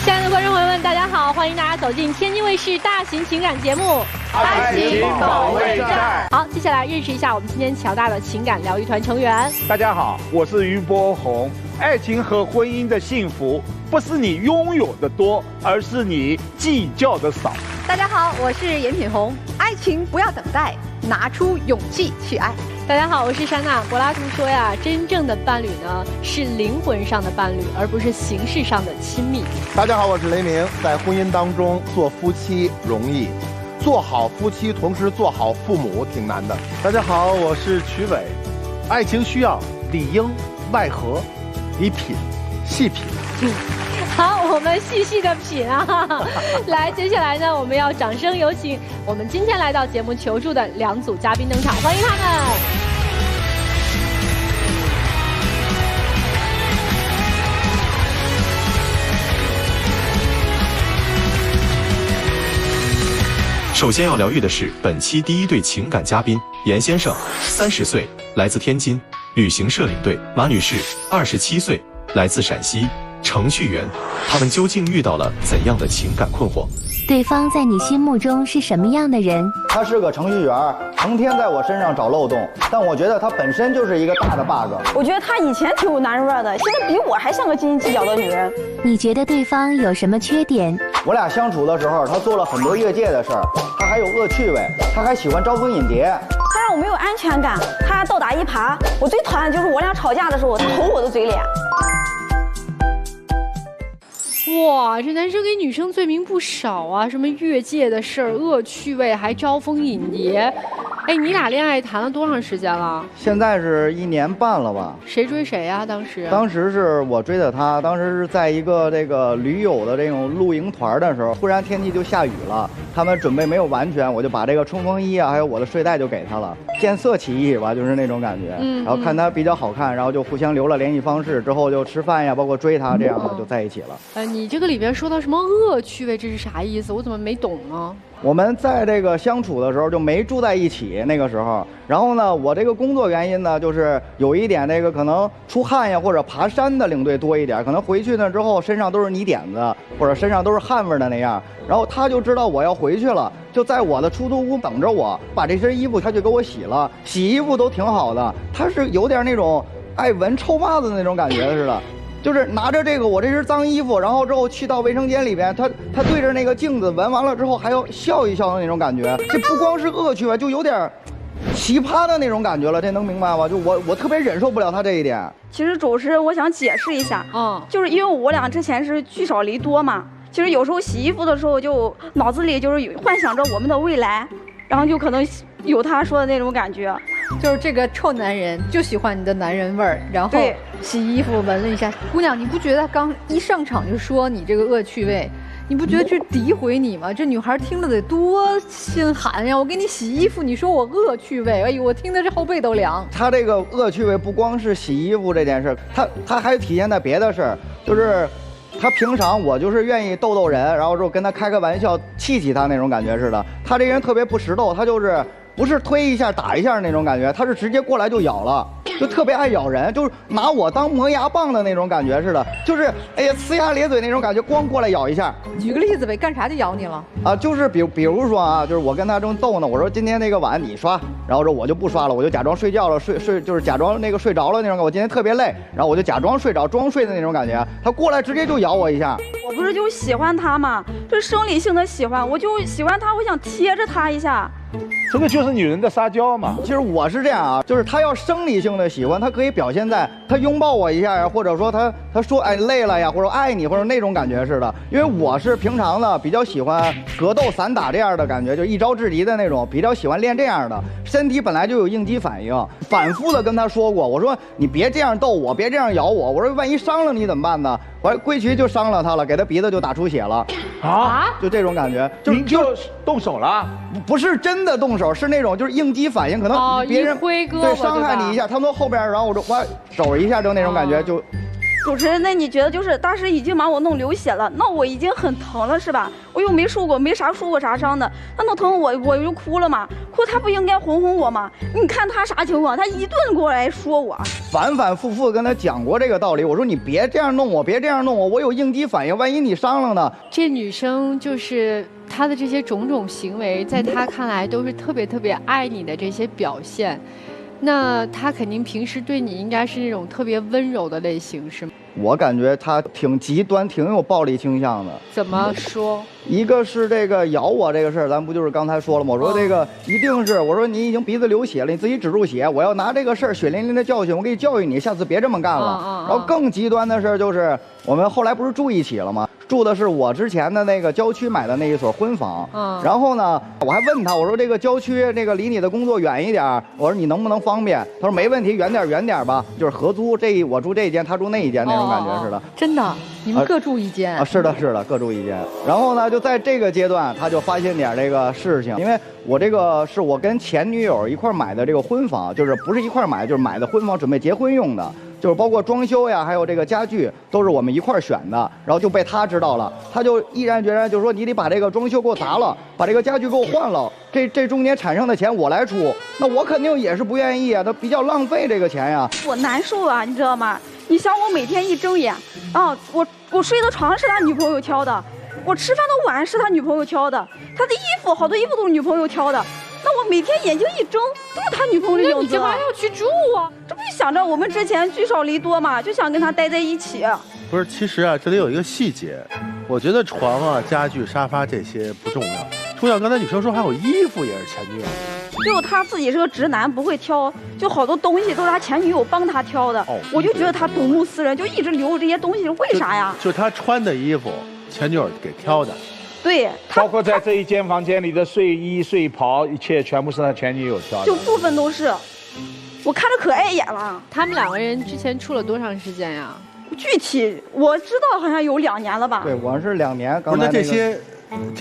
亲爱的观众朋友们，大家好，欢迎大家走进天津卫视大型情感节目《爱情保卫战》。好，接下来认识一下我们今天乔大的情感疗愈团成员。大家好，我是于波红。爱情和婚姻的幸福，不是你拥有的多，而是你计较的少。大家好，我是严品红。爱情不要等待，拿出勇气去爱。大家好，我是珊娜。柏拉图说呀，真正的伴侣呢是灵魂上的伴侣，而不是形式上的亲密。大家好，我是雷鸣。在婚姻当中做夫妻容易，做好夫妻同时做好父母挺难的。大家好，我是曲伟。爱情需要里应外合，你品，细品。好，我们细细的品啊！来，接下来呢，我们要掌声有请我们今天来到节目求助的两组嘉宾登场，欢迎他们。首先要疗愈的是本期第一对情感嘉宾严先生，30岁，来自天津，旅行社领队；马女士，27岁，来自陕西，程序员。他们究竟遇到了怎样的情感困惑？对方在你心目中是什么样的人？他是个程序员，成天在我身上找漏洞，但我觉得他本身就是一个大的 bug。我觉得他以前挺有男人味的，现在比我还像个斤斤计较的女人。你觉得对方有什么缺点？我俩相处的时候，他做了很多越界的事儿，他还有恶趣味，他还喜欢招蜂引蝶。他让我没有安全感，他还倒打一耙。我最讨厌就是我俩吵架的时候，他吼我的嘴脸。哇，这男生给女生罪名不少啊，什么越界的事儿、恶趣味，还招蜂引蝶。哎，你俩恋爱谈了多长时间了？现在是1年半了吧？谁追谁呀？当时是我追的他，当时是在一个这个驴友的这种露营团的时候，突然天气就下雨了，他们准备没有完全，我就把这个冲锋衣啊，还有我的睡袋就给他了，见色起意吧，就是那种感觉。然后看他比较好看，然后就互相留了联系方式，之后就吃饭呀，包括追他这样的就在一起了。你这个里边说到什么恶趣味，这是啥意思？我怎么没懂呢？我们在这个相处的时候就没住在一起，那个时候，然后呢，我这个工作原因呢，就是有一点那个可能出汗呀或者爬山的领队多一点，可能回去呢之后身上都是泥点子或者身上都是汗味的那样，然后他就知道我要回去了，就在我的出租屋等着我，把这身衣服他就给我洗了，洗衣服都挺好的，他是有点那种爱闻臭袜子那种感觉似的。就是拿着这个我这身脏衣服，然后之后去到卫生间里边，他对着那个镜子闻完了之后还要笑一笑的那种感觉，这不光是恶趣味，就有点奇葩的那种感觉了，这能明白吗？就我特别忍受不了他这一点。其实主持人我想解释一下，就是因为我俩之前是聚少离多嘛，其实有时候洗衣服的时候就脑子里就是幻想着我们的未来，然后就可能有他说的那种感觉。就是这个臭男人就喜欢你的男人味儿，然后洗衣服闻了一下。姑娘，你不觉得刚一上场就说你这个恶趣味，你不觉得这诋毁你吗？这女孩听了得多心寒呀！我给你洗衣服，你说我恶趣味，哎呦，我听得这后背都凉。他这个恶趣味不光是洗衣服这件事，他还体现在别的事儿，就是他平常我就是愿意逗逗人，然后之后跟他开个玩笑，气他那种感觉似的。他这人特别不识逗，他就是不是推一下打一下那种感觉，他是直接过来就咬了，就特别爱咬人，就是拿我当磨牙棒的那种感觉似的，就是哎呀呲牙咧嘴那种感觉，光过来咬一下。举个例子呗，干啥就咬你了？啊，就是比如说啊，就是我跟他正逗呢，我说今天那个碗你刷，然后说我就不刷了，我就假装睡觉了，睡就是假装那个睡着了那种，我今天特别累，然后我就假装睡着，装睡的那种感觉，他过来直接就咬我一下。我不是就喜欢他吗？这生理性的喜欢，我就喜欢他，我想贴着他一下。这个就是女人的撒娇嘛。其实我是这样啊，就是他要生理性的喜欢，他可以表现在他拥抱我一下呀，或者说他说哎累了呀，或者爱你，或者那种感觉似的。因为我是平常呢比较喜欢格斗散打这样的感觉，就一招制敌的那种，比较喜欢练这样的。身体本来就有应激反应，反复的跟他说过，我说你别这样逗我，别这样咬我，我说万一伤了你怎么办呢？我归渠就伤了他了，给他鼻子就打出血了。啊，就这种感觉，您就动手了？不是真的动手，是那种就是应激反应，可能别人一挥胳膊对伤害你一下，他们后边，然后我手一下就那种感觉就。主持人，那你觉得就是当时已经把我弄流血了，那我已经很疼了是吧？我又没受过啥伤的，那弄疼我就哭了嘛，哭他不应该哄我吗？你看他啥情况？他一顿过来说我，反反复复跟他讲过这个道理，我说你别这样弄我，别这样弄我，我有应激反应，万一你伤了呢？这女生就是她的这些种种行为，在她看来都是特别特别爱你的这些表现。那她肯定平时对你应该是那种特别温柔的类型，是吗？我感觉她挺极端，挺有暴力倾向的。怎么说？一个是这个咬我这个事儿，咱不就是刚才说了吗？我说这个一定是，我说你已经鼻子流血了，你自己止住血，我要拿这个事儿血淋淋的教训，我给你教育你，下次别这么干了。然后更极端的事儿就是，我们后来不是住一起了吗？住的是我之前的那个郊区买的那一所婚房，然后呢，我还问他，我说这个郊区这个离你的工作远一点，我说你能不能方便？他说没问题，远点吧，就是合租，我住这一间，他住那一间那种感觉似的。真的，你们各住一间啊？是的，各住一间。然后呢，就在这个阶段，他就发现点这个事情，因为我这个是我跟前女友一块买的这个婚房，就是不是一块买，就是买的婚房，准备结婚用的。就是包括装修呀，还有这个家具，都是我们一块选的。然后就被他知道了，他就毅然决然就说：“你得把这个装修给我砸了，把这个家具给我换了。这中间产生的钱我来出。”那我肯定也是不愿意啊，他比较浪费这个钱呀。我难受啊，你知道吗？你想我每天一睁眼，啊，我睡的床是他女朋友挑的，我吃饭的碗是他女朋友挑的，他的衣服好多衣服都是女朋友挑的。那我每天眼睛一睁，都是他女朋友的影子。那你干嘛要去住啊？这不想着我们之前聚少离多嘛，就想跟他待在一起。不是，其实啊，这里有一个细节，我觉得床啊、家具、沙发这些不重要，重要刚才女生说还有衣服也是前女友。就他自己是个直男，不会挑，就好多东西都是他前女友帮他挑的。我就觉得他睹物思人，就一直留这些东西，为啥呀？就他穿的衣服，前女友给挑的。对，包括在这一间房间里的睡衣、睡袍，一切全部是他前女友挑的，就部分都是。我看着可碍眼了。他们两个人之前处了多长时间呀？具体我知道好像有2年了吧。对，我是2年。不是，那这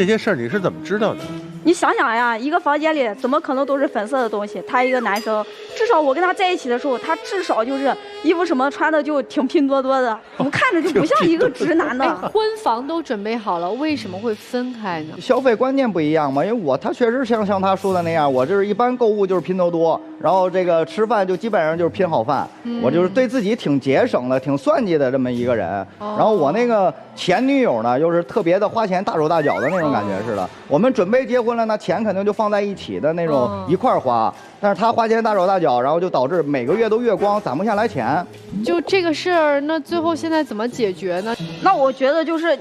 些事儿你是怎么知道的？你想想呀，一个房间里怎么可能都是粉色的东西？他一个男生，至少我跟他在一起的时候，他至少就是衣服什么穿的就挺拼多多的，我看着就不像一个直男的。婚房都准备好了，为什么会分开呢？消费观念不一样嘛，因为他确实像他说的那样，我就是一般购物就是拼多多，然后这个吃饭就基本上就是拼好饭，我就是对自己挺节省的、挺算计的这么一个人。然后我那个前女友呢，又是特别的花钱大手大脚的那种感觉似的。我们准备结婚了，那钱肯定就放在一起的那种一块花，但是他花钱大手大脚，然后就导致每个月都月光，攒不下来钱。就这个事儿，那最后现在怎么解决呢？那我觉得就是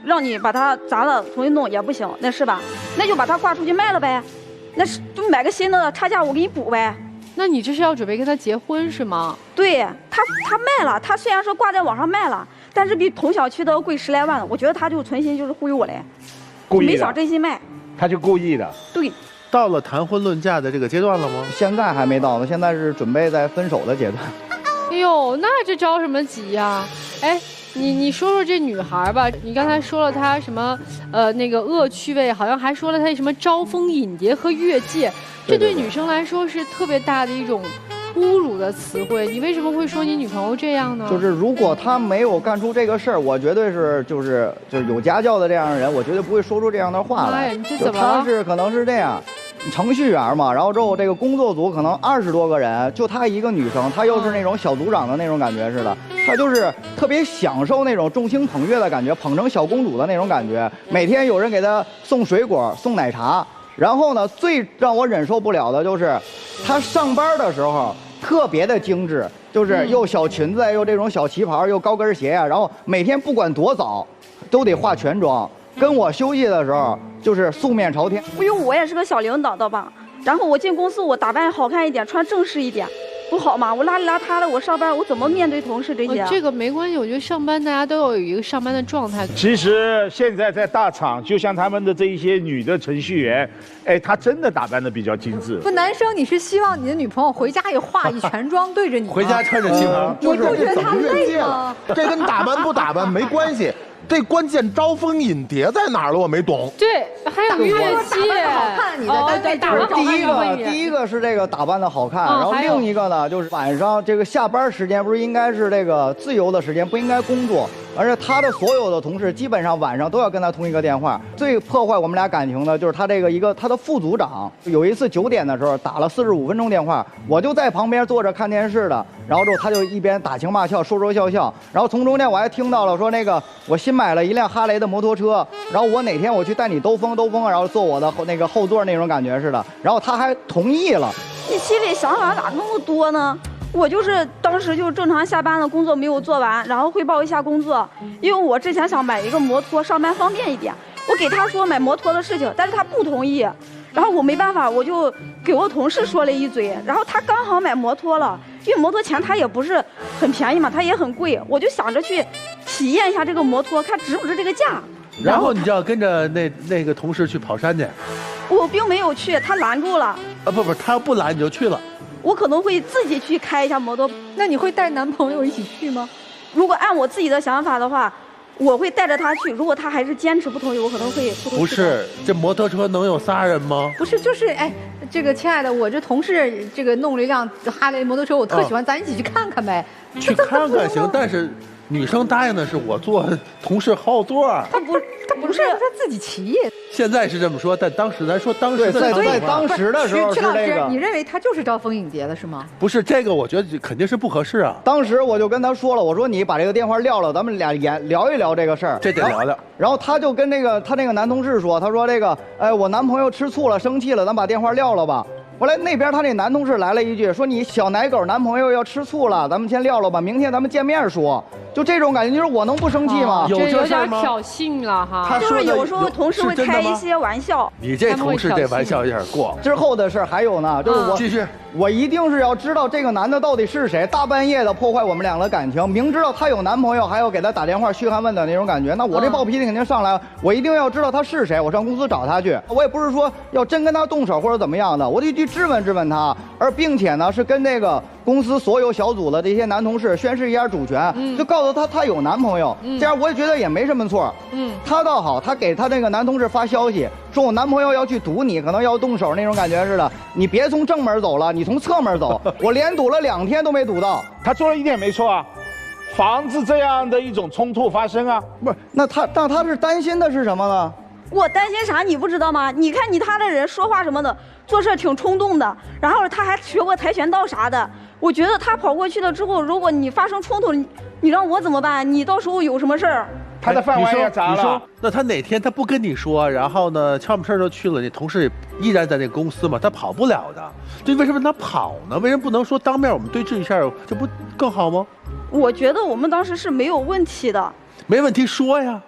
让你把它砸了重新弄也不行，那是吧？那就把它挂出去卖了呗，那是就买个新的差价我给你补呗。那你这是要准备跟他结婚是吗？对，他卖了，他虽然说挂在网上卖了，但是比同小区的贵10来万，我觉得他就存心就是忽悠我嘞，故意的，没想真心卖。他就故意的。对。到了谈婚论嫁的这个阶段了吗？现在还没到呢，现在是准备在分手的阶段。哎呦，那这着什么急呀？哎，你说说这女孩吧，你刚才说了她什么那个恶趣味，好像还说了她什么招蜂引蝶和越界，这对女生来说是特别大的一种侮辱的词汇。你为什么会说你女朋友这样呢？就是如果她没有干出这个事儿，我绝对是就是有家教的这样的人，我绝对不会说出这样的话来。你这怎么了？她是可能是这样。程序员嘛，然后之后这个工作组可能20多个人，就她一个女生，她又是那种小组长的那种感觉似的，她就是特别享受那种众星捧月的感觉，捧成小公主的那种感觉。每天有人给她送水果、送奶茶，然后呢，最让我忍受不了的就是，她上班的时候特别的精致，就是又小裙子又这种小旗袍又高跟鞋呀，然后每天不管多早，都得化全妆。跟我休息的时候就是素面朝天。因为我也是个小领导的吧，然后我进公司我打扮好看一点，穿正式一点，不好吗？我邋里邋遢的，我上班我怎么面对同事这些？这个没关系，我觉得上班大家都要有一个上班的状态。其实现在在大厂，就像他们的这一些女的程序员，哎，她真的打扮的比较精致。不，男生你是希望你的女朋友回家也化一全妆对着你吗？回家穿着旗袍，你不觉得她累吗？这跟打扮不打扮没关系。这关键招蜂引蝶在哪儿了？我没懂。对，还有乐器，好看，你的单位打扮好看。第一个是这个打扮的好看，然后另一个呢就是晚上这个下班时间不是应该是这个自由的时间，不应该工作。而且他的所有的同事基本上晚上都要跟他通一个电话。最破坏我们俩感情的就是他他的副组长，有一次9点的时候打了45分钟电话，我就在旁边坐着看电视的，然后之后他就一边打情骂俏说笑，然后从中间我还听到了说那个我新买了一辆哈雷的摩托车，然后我哪天我去带你兜风，然后坐我的那个后座那种感觉似的，然后他还同意了。你心里想法咋那么多呢？我就是当时就正常下班的工作没有做完，然后汇报一下工作，因为我之前想买一个摩托上班方便一点，我给他说买摩托的事情，但是他不同意，然后我没办法，我就给我同事说了一嘴，然后他刚好买摩托了，因为摩托钱他也不是很便宜嘛，他也很贵，我就想着去体验一下这个摩托，看值不值这个价。然后你就要跟着那个同事去跑山去。我并没有去，他拦住了。啊不，他要不拦你就去了。我可能会自己去开一下摩托。那你会带男朋友一起去吗？如果按我自己的想法的话，我会带着他去。如果他还是坚持不同意，我可能会偷偷去。不是，这摩托车能有仨人吗？不是，就是哎，这个亲爱的，我这同事这个弄了一辆哈雷摩托车，我特喜欢，咱一起去看看呗。去看看行，但是女生答应的是我坐同事后座。他不是他自己骑。现在是这么说，但当时咱说当时的在当时的时候是这个。你认为他就是招蜂引蝶的是吗？不是，这个我觉得肯定是不合适啊。当时我就跟他说了，我说你把这个电话撂了，咱们俩聊一聊这个事儿。这得聊聊。然后他就跟他那个男同事说，他说这个，哎，我男朋友吃醋了，生气了，咱把电话撂了吧。后来那边他那男同事来了一句，说你小奶狗男朋友要吃醋了，咱们先撂了吧，明天咱们见面说。就这种感觉，你说我能不生气吗？有点挑衅了哈。就是有时候同事会开一些玩笑。你这同事这玩笑有点过。之后的事还有呢，就是继续。我一定是要知道这个男的到底是谁，大半夜的破坏我们俩的感情，明知道他有男朋友还要给他打电话嘘寒问暖那种感觉，那我这暴脾气肯定上来，我一定要知道他是谁，我上公司找他去。我也不是说要真跟他动手或者怎么样的，我得去质问他，而并且呢是跟那个公司所有小组的这些男同事宣示一下主权，就告诉他有男朋友，这样我也觉得也没什么错。他倒好，他给他那个男同事发消息，说我男朋友要去堵你，可能要动手那种感觉似的，你别从正门走了，你从侧门走。我连堵了2天都没堵到。他做了一点没错啊，防止这样的一种冲突发生啊。不是，那他是担心的是什么呢？我担心啥你不知道吗？你看他的人说话什么的，做事挺冲动的，然后他还学过跆拳道啥的。我觉得他跑过去了之后，如果你发生冲突，你让我怎么办？你到时候有什么事儿？他的饭碗也砸了。你说，那他哪天他不跟你说，然后呢，悄没声就去了，你同事依然在那个公司嘛，他跑不了的。对，为什么他跑呢？为什么不能说当面我们对峙一下，这不更好吗？我觉得我们当时是没有问题的。没问题说呀，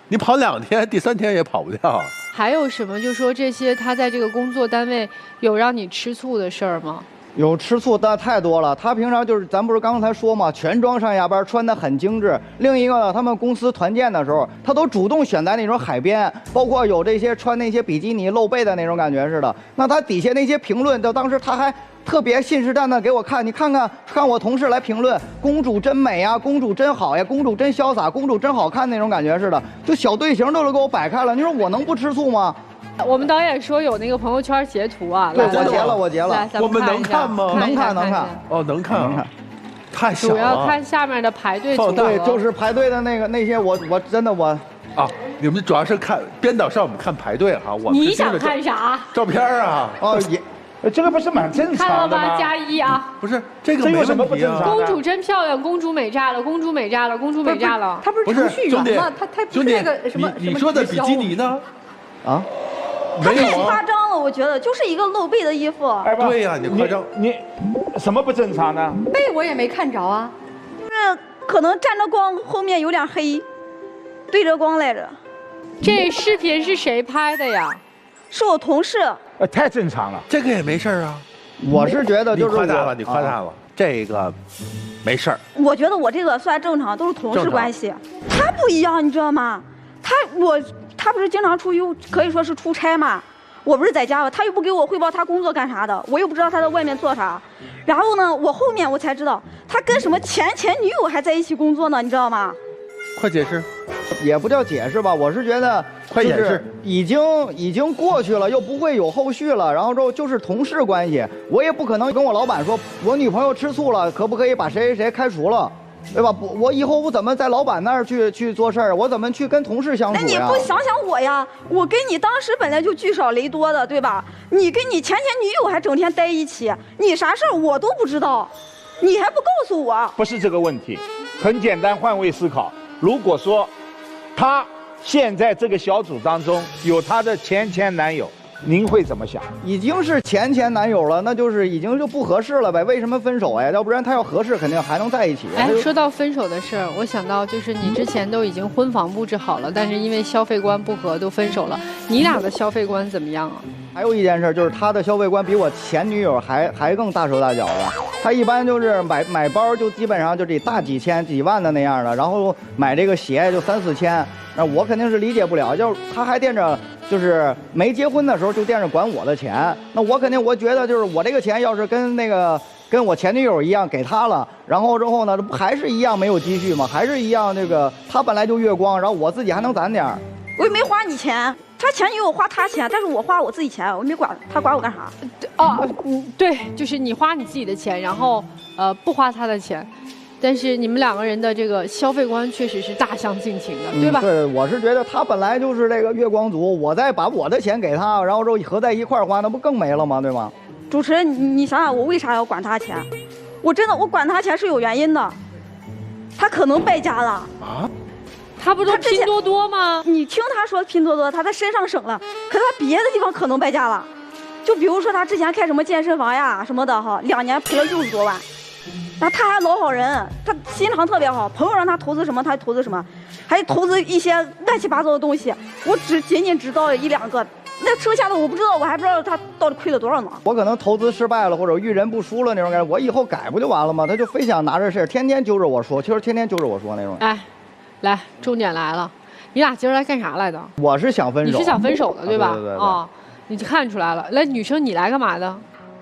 你跑2天，第3天也跑不掉。还有什么？就说这些，他在这个工作单位有让你吃醋的事儿吗？有吃醋的太多了。他平常就是咱不是刚才说嘛，全装上下班，穿得很精致。另一个呢，他们公司团建的时候，他都主动选在那种海边，包括有这些穿那些比基尼露背的那种感觉似的。那他底下那些评论，到当时他还特别信誓旦旦给我看，你看我同事来评论，公主真美呀，公主真好呀，公主真潇洒，公主真好看那种感觉似的，就小队形都给我摆开了。你说我能不吃醋吗？我们导演说有那个朋友圈截图啊，对，我截了，来，我们能看吗？能看。哦，能看，太小了。主要看下面的排队组合。对，就是排队的那些，我真的啊，你们主要是看编导让我们看排队哈，我你想看啥？照片啊？哦也，这个不是蛮正常的吗？看了吗？+1啊！不是这个有什么不正常？公主真漂亮，公主美炸了，公主美炸了，公主美炸了。他不是程序员吗？他不是那个什么？你说的比基尼呢？啊？他太夸张了，我觉得就是一个露背的衣服。对呀，你夸张，你什么不正常呢？背我也没看着啊，就是可能站着光，后面有点黑，对着光来着。这视频是谁拍的呀？是我同事。太正常了，这个也没事啊。我是觉得就是你夸大了，这个没事儿。我觉得我这个算正常，都是同事关系。他不一样，你知道吗？他不是经常可以说是出差嘛，我不是在家吧，他又不给我汇报他工作干啥的，我又不知道他在外面做啥。然后呢，我后面我才知道，他跟什么前女友还在一起工作呢，你知道吗？快解释。也不叫解释吧，我是觉得快解释，已经过去了，又不会有后续了，然后之后就是同事关系，我也不可能跟我老板说，我女朋友吃醋了，可不可以把谁谁谁开除了？对吧？我以后我怎么在老板那儿去做事儿？我怎么去跟同事相处呀？那你不想想我呀？我跟你当时本来就聚少离多的，对吧？你跟你前女友还整天待一起，你啥事儿我都不知道，你还不告诉我？不是这个问题，很简单，换位思考。如果说他现在这个小组当中有他的前男友，您会怎么想？已经是前男友了，那就是已经就不合适了呗？为什么分手呀？要不然他要合适，肯定还能在一起。哎，说到分手的事儿，我想到就是你之前都已经婚房布置好了，但是因为消费观不合都分手了。你俩的消费观怎么样啊？还有一件事就是他的消费观比我前女友还更大手大脚的。他一般就是买包就基本上就这大几千几万的那样的，然后买这个鞋就3、4千。那我肯定是理解不了，就是他还惦着，就是没结婚的时候就惦着管我的钱。那我肯定我觉得就是我这个钱要是跟我前女友一样给他了，然后之后呢，不还是一样没有积蓄吗？还是一样这个他本来就月光，然后我自己还能攒点儿。我也没花你钱，他前女友花他钱，但是我花我自己钱，我没管他管我干啥？哦，对，就是你花你自己的钱，然后不花他的钱。但是你们两个人的这个消费观确实是大相径庭的，对吧？对，我是觉得他本来就是这个月光族，我再把我的钱给他，然后之后合在一块儿花，那不更没了吗？对吗？主持人，你想想，我为啥要管他钱？我管他钱是有原因的，他可能败家了啊。他不都拼多多吗？你听他说拼多多，他在身上省了，可他别的地方可能败家了。就比如说他之前开什么健身房呀什么的哈，2年赔了60多万。那他还老好人，他心肠特别好，朋友让他投资什么他投资什么，还投资一些乱七八糟的东西。我仅仅知道1、2个，那剩下的我不知道，我还不知道他到底亏了多少呢。我可能投资失败了，或者遇人不淑了那种感觉，我以后改不就完了吗？他就非想拿这事，天天揪着我说，其实天天揪着我说那种。哎，来，重点来了，你俩今儿来干啥来的？我是想分手。你是想分手的对吧？对。啊，你就看出来了。来，女生你来干嘛的？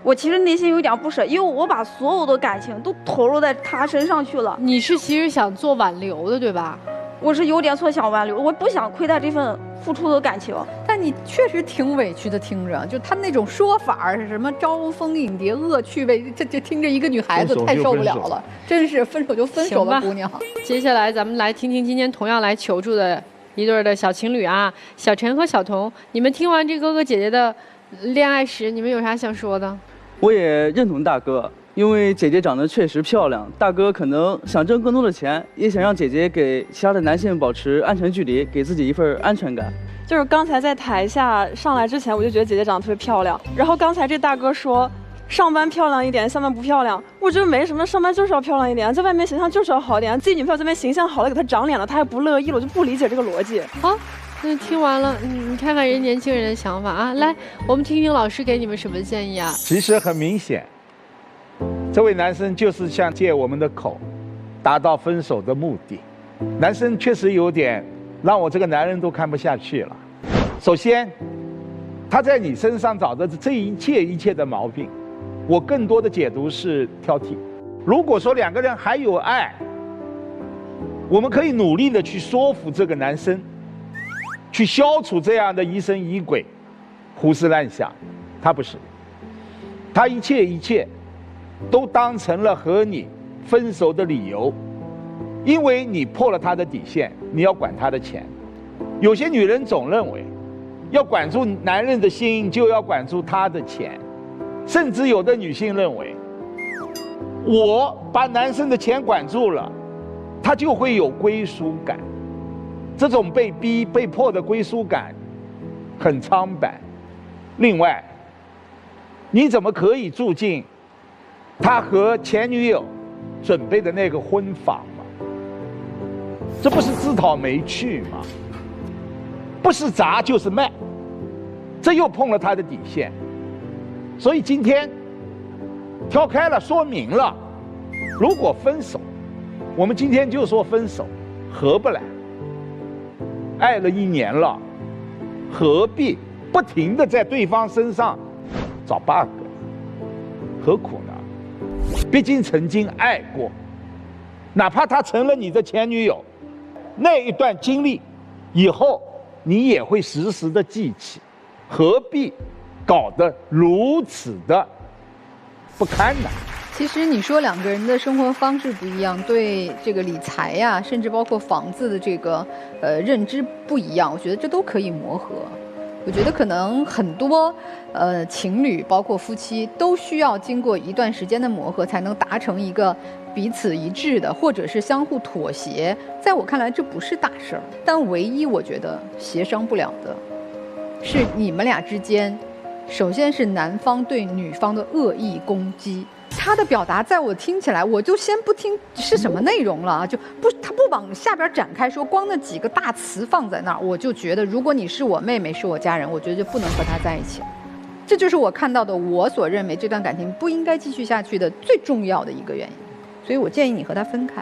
我其实内心有点不舍，因为我把所有的感情都投入在他身上去了。你是其实想做挽留的，对吧？我是有点想挽留，我不想亏待这份付出的感情。但你确实挺委屈的，听着，就他那种说法是什么招蜂引蝶、恶趣味，这听着一个女孩子太受不了了，真是分手就分手吧，姑娘。接下来咱们来听听今天同样来求助的一对的小情侣啊，小陈和小童，你们听完这哥哥姐姐的恋爱史，你们有啥想说的？我也认同大哥，因为姐姐长得确实漂亮，大哥可能想挣更多的钱，也想让姐姐给其他的男性保持安全距离，给自己一份安全感。就是刚才在台下上来之前，我就觉得姐姐长得特别漂亮，然后刚才这大哥说上班漂亮一点，下班不漂亮，我觉得没什么，上班就是要漂亮一点，在外面形象就是要好一点，自己女朋友这边形象好了，给她长脸了，她还不乐意了，我就不理解这个逻辑。好，那听完了，你看看人年轻人的想法啊。来，我们听听老师给你们什么建议啊？其实很明显，这位男生就是想借我们的口，达到分手的目的。男生确实有点让我这个男人都看不下去了。首先，他在你身上找的这一切的毛病，我更多的解读是挑剔。如果说2个人还有爱，我们可以努力的去说服这个男生，去消除这样的疑神疑鬼、胡思乱想。他不是，他一切都当成了和你分手的理由，因为你破了他的底线，你要管他的钱。有些女人总认为，要管住男人的心，就要管住他的钱，甚至有的女性认为，我把男生的钱管住了，他就会有归属感。这种被逼被迫的归属感很苍白。另外，你怎么可以住进他和前女友准备的那个婚房吗？这不是自讨没趣吗？不是砸就是卖，这又碰了他的底线。所以今天挑开了说明了，如果分手，我们今天就说分手，合不来。爱了1年了，何必不停地在对方身上找 bug？ 何苦呢？毕竟曾经爱过，哪怕她成了你的前女友，那一段经历，以后你也会时时的记起，何必搞得如此的不堪呢？其实你说两个人的生活方式不一样，对这个理财呀，甚至包括房子的这个认知不一样，我觉得这都可以磨合。我觉得可能很多情侣，包括夫妻，都需要经过一段时间的磨合，才能达成一个彼此一致的，或者是相互妥协。在我看来，这不是大事儿，但唯一我觉得协商不了的，是你们俩之间，首先是男方对女方的恶意攻击。他的表达在我听起来，我就先不听是什么内容了，他不往下边展开说，光那几个大词放在那儿，我就觉得，如果你是我妹妹，是我家人，我觉得就不能和他在一起。这就是我看到的，我所认为这段感情不应该继续下去的最重要的一个原因。所以我建议你和他分开。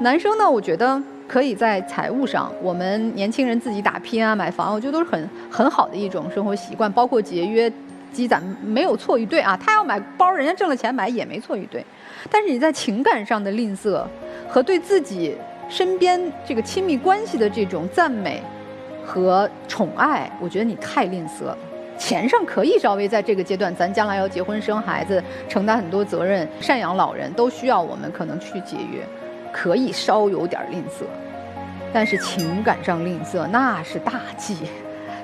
男生呢，我觉得可以在财务上，我们年轻人自己打拼啊，买房，我觉得都是很好的一种生活习惯，包括节约。积攒没有错与对啊，他要买包，人家挣了钱买也没错与对，但是你在情感上的吝啬和对自己身边这个亲密关系的这种赞美和宠爱，我觉得你太吝啬了。钱上可以稍微在这个阶段，咱将来要结婚生孩子，承担很多责任，赡养老人都需要我们可能去节约，可以稍有点吝啬，但是情感上吝啬那是大忌，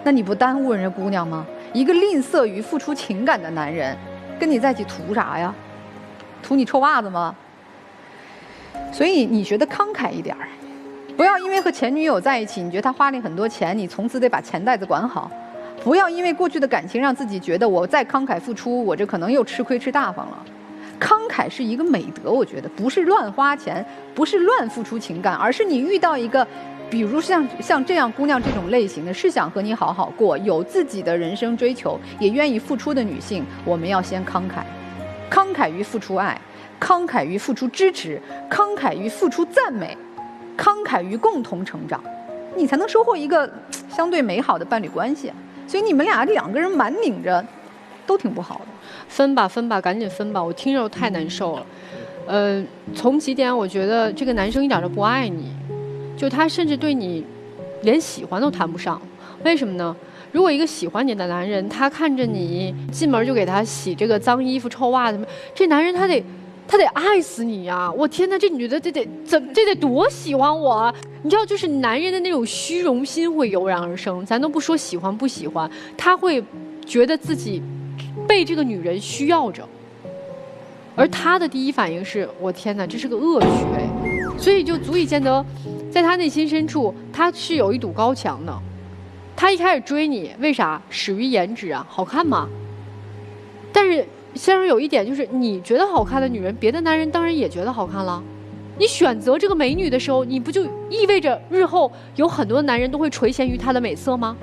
那你不耽误人家姑娘吗？一个吝啬于付出情感的男人，跟你在一起图啥呀？图你臭袜子吗？所以你觉得慷慨一点儿，不要因为和前女友在一起，你觉得他花你很多钱，你从此得把钱袋子管好。不要因为过去的感情让自己觉得我再慷慨付出，我这可能又吃亏吃大发了。慷慨是一个美德，我觉得不是乱花钱，不是乱付出情感，而是你遇到一个。比如像这样姑娘这种类型的，是想和你好好过，有自己的人生追求，也愿意付出的女性，我们要先慷慨，慷慨于付出爱，慷慨于付出支持，慷慨于付出赞美，慷慨于共同成长，你才能收获一个相对美好的伴侣关系。所以你们两个人蛮拧着，都挺不好的。分吧，赶紧分吧！我听着太难受了。从几点，我觉得这个男生一点都不爱你。就他甚至对你连喜欢都谈不上，为什么呢？如果一个喜欢你的男人，他看着你进门就给他洗这个脏衣服臭袜子，这男人他得爱死你呀！我天哪，这女的这得多喜欢我啊！你知道，就是男人的那种虚荣心会油然而生，咱都不说喜欢不喜欢，他会觉得自己被这个女人需要着，而他的第一反应是我天哪，这是个恶趣味，所以就足以见得。在他内心深处，他是有一堵高墙的。他一开始追你，为啥？始于颜值啊，好看吗？但是先生有一点就是，你觉得好看的女人，别的男人当然也觉得好看了。你选择这个美女的时候，你不就意味着日后有很多男人都会垂涎于她的美色吗？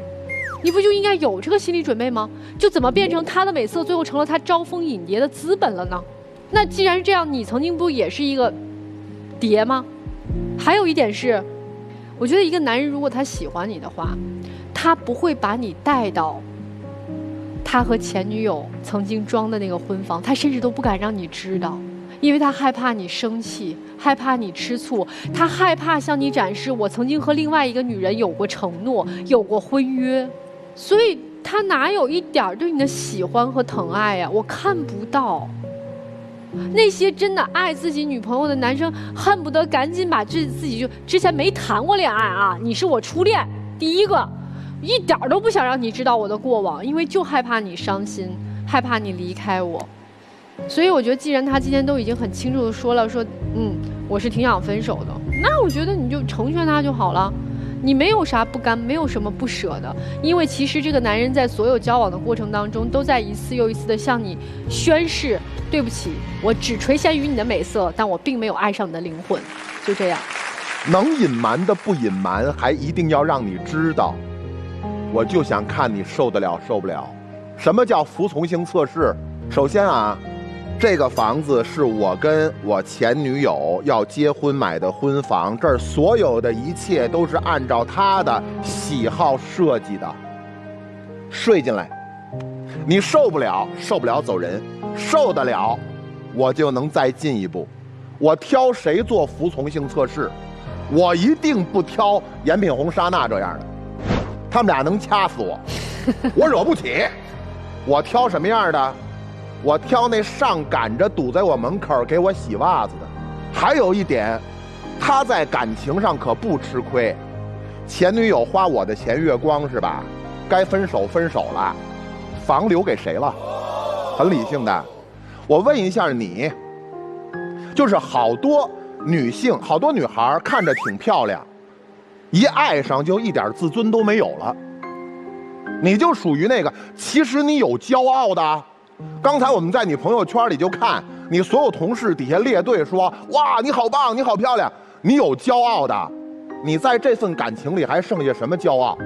你不就应该有这个心理准备吗？就怎么变成她的美色，最后成了她招蜂引蝶的资本了呢？那既然这样，你曾经不也是一个蝶吗？还有一点是，我觉得一个男人如果他喜欢你的话，他不会把你带到他和前女友曾经装的那个婚房，他甚至都不敢让你知道，因为他害怕你生气，害怕你吃醋，他害怕向你展示我曾经和另外一个女人有过承诺，有过婚约，所以他哪有一点对你的喜欢和疼爱呀？我看不到。那些真的爱自己女朋友的男生，恨不得赶紧把自己就之前没谈过恋爱啊，你是我初恋，第一个，一点都不想让你知道我的过往，因为就害怕你伤心，害怕你离开我。所以我觉得，既然他今天都已经很清楚的说了，说我是挺想分手的，那我觉得你就成全他就好了。你没有啥不甘，没有什么不舍的，因为其实这个男人在所有交往的过程当中，都在一次又一次的向你宣誓，对不起，我只垂涎于你的美色，但我并没有爱上你的灵魂，就这样。能隐瞒的不隐瞒，还一定要让你知道。我就想看你受得了受不了。什么叫服从性测试？首先啊，这个房子是我跟我前女友要结婚买的婚房，这儿所有的一切都是按照她的喜好设计的。睡进来，你受不了走人，受得了我就能再进一步。我挑谁做服从性测试？我一定不挑严品红、莎娜这样的，他们俩能掐死我，我惹不起。我挑什么样的？我挑那上赶着堵在我门口给我洗袜子的。还有一点，他在感情上可不吃亏。前女友花我的钱月光是吧？该分手分手了，房留给谁了？很理性的。我问一下你，就是好多女性、好多女孩看着挺漂亮，一爱上就一点自尊都没有了。你就属于那个，其实你有骄傲的。刚才我们在你朋友圈里就看你所有同事底下列队说，哇，你好棒，你好漂亮，你有骄傲的。你在这份感情里还剩下什么骄傲？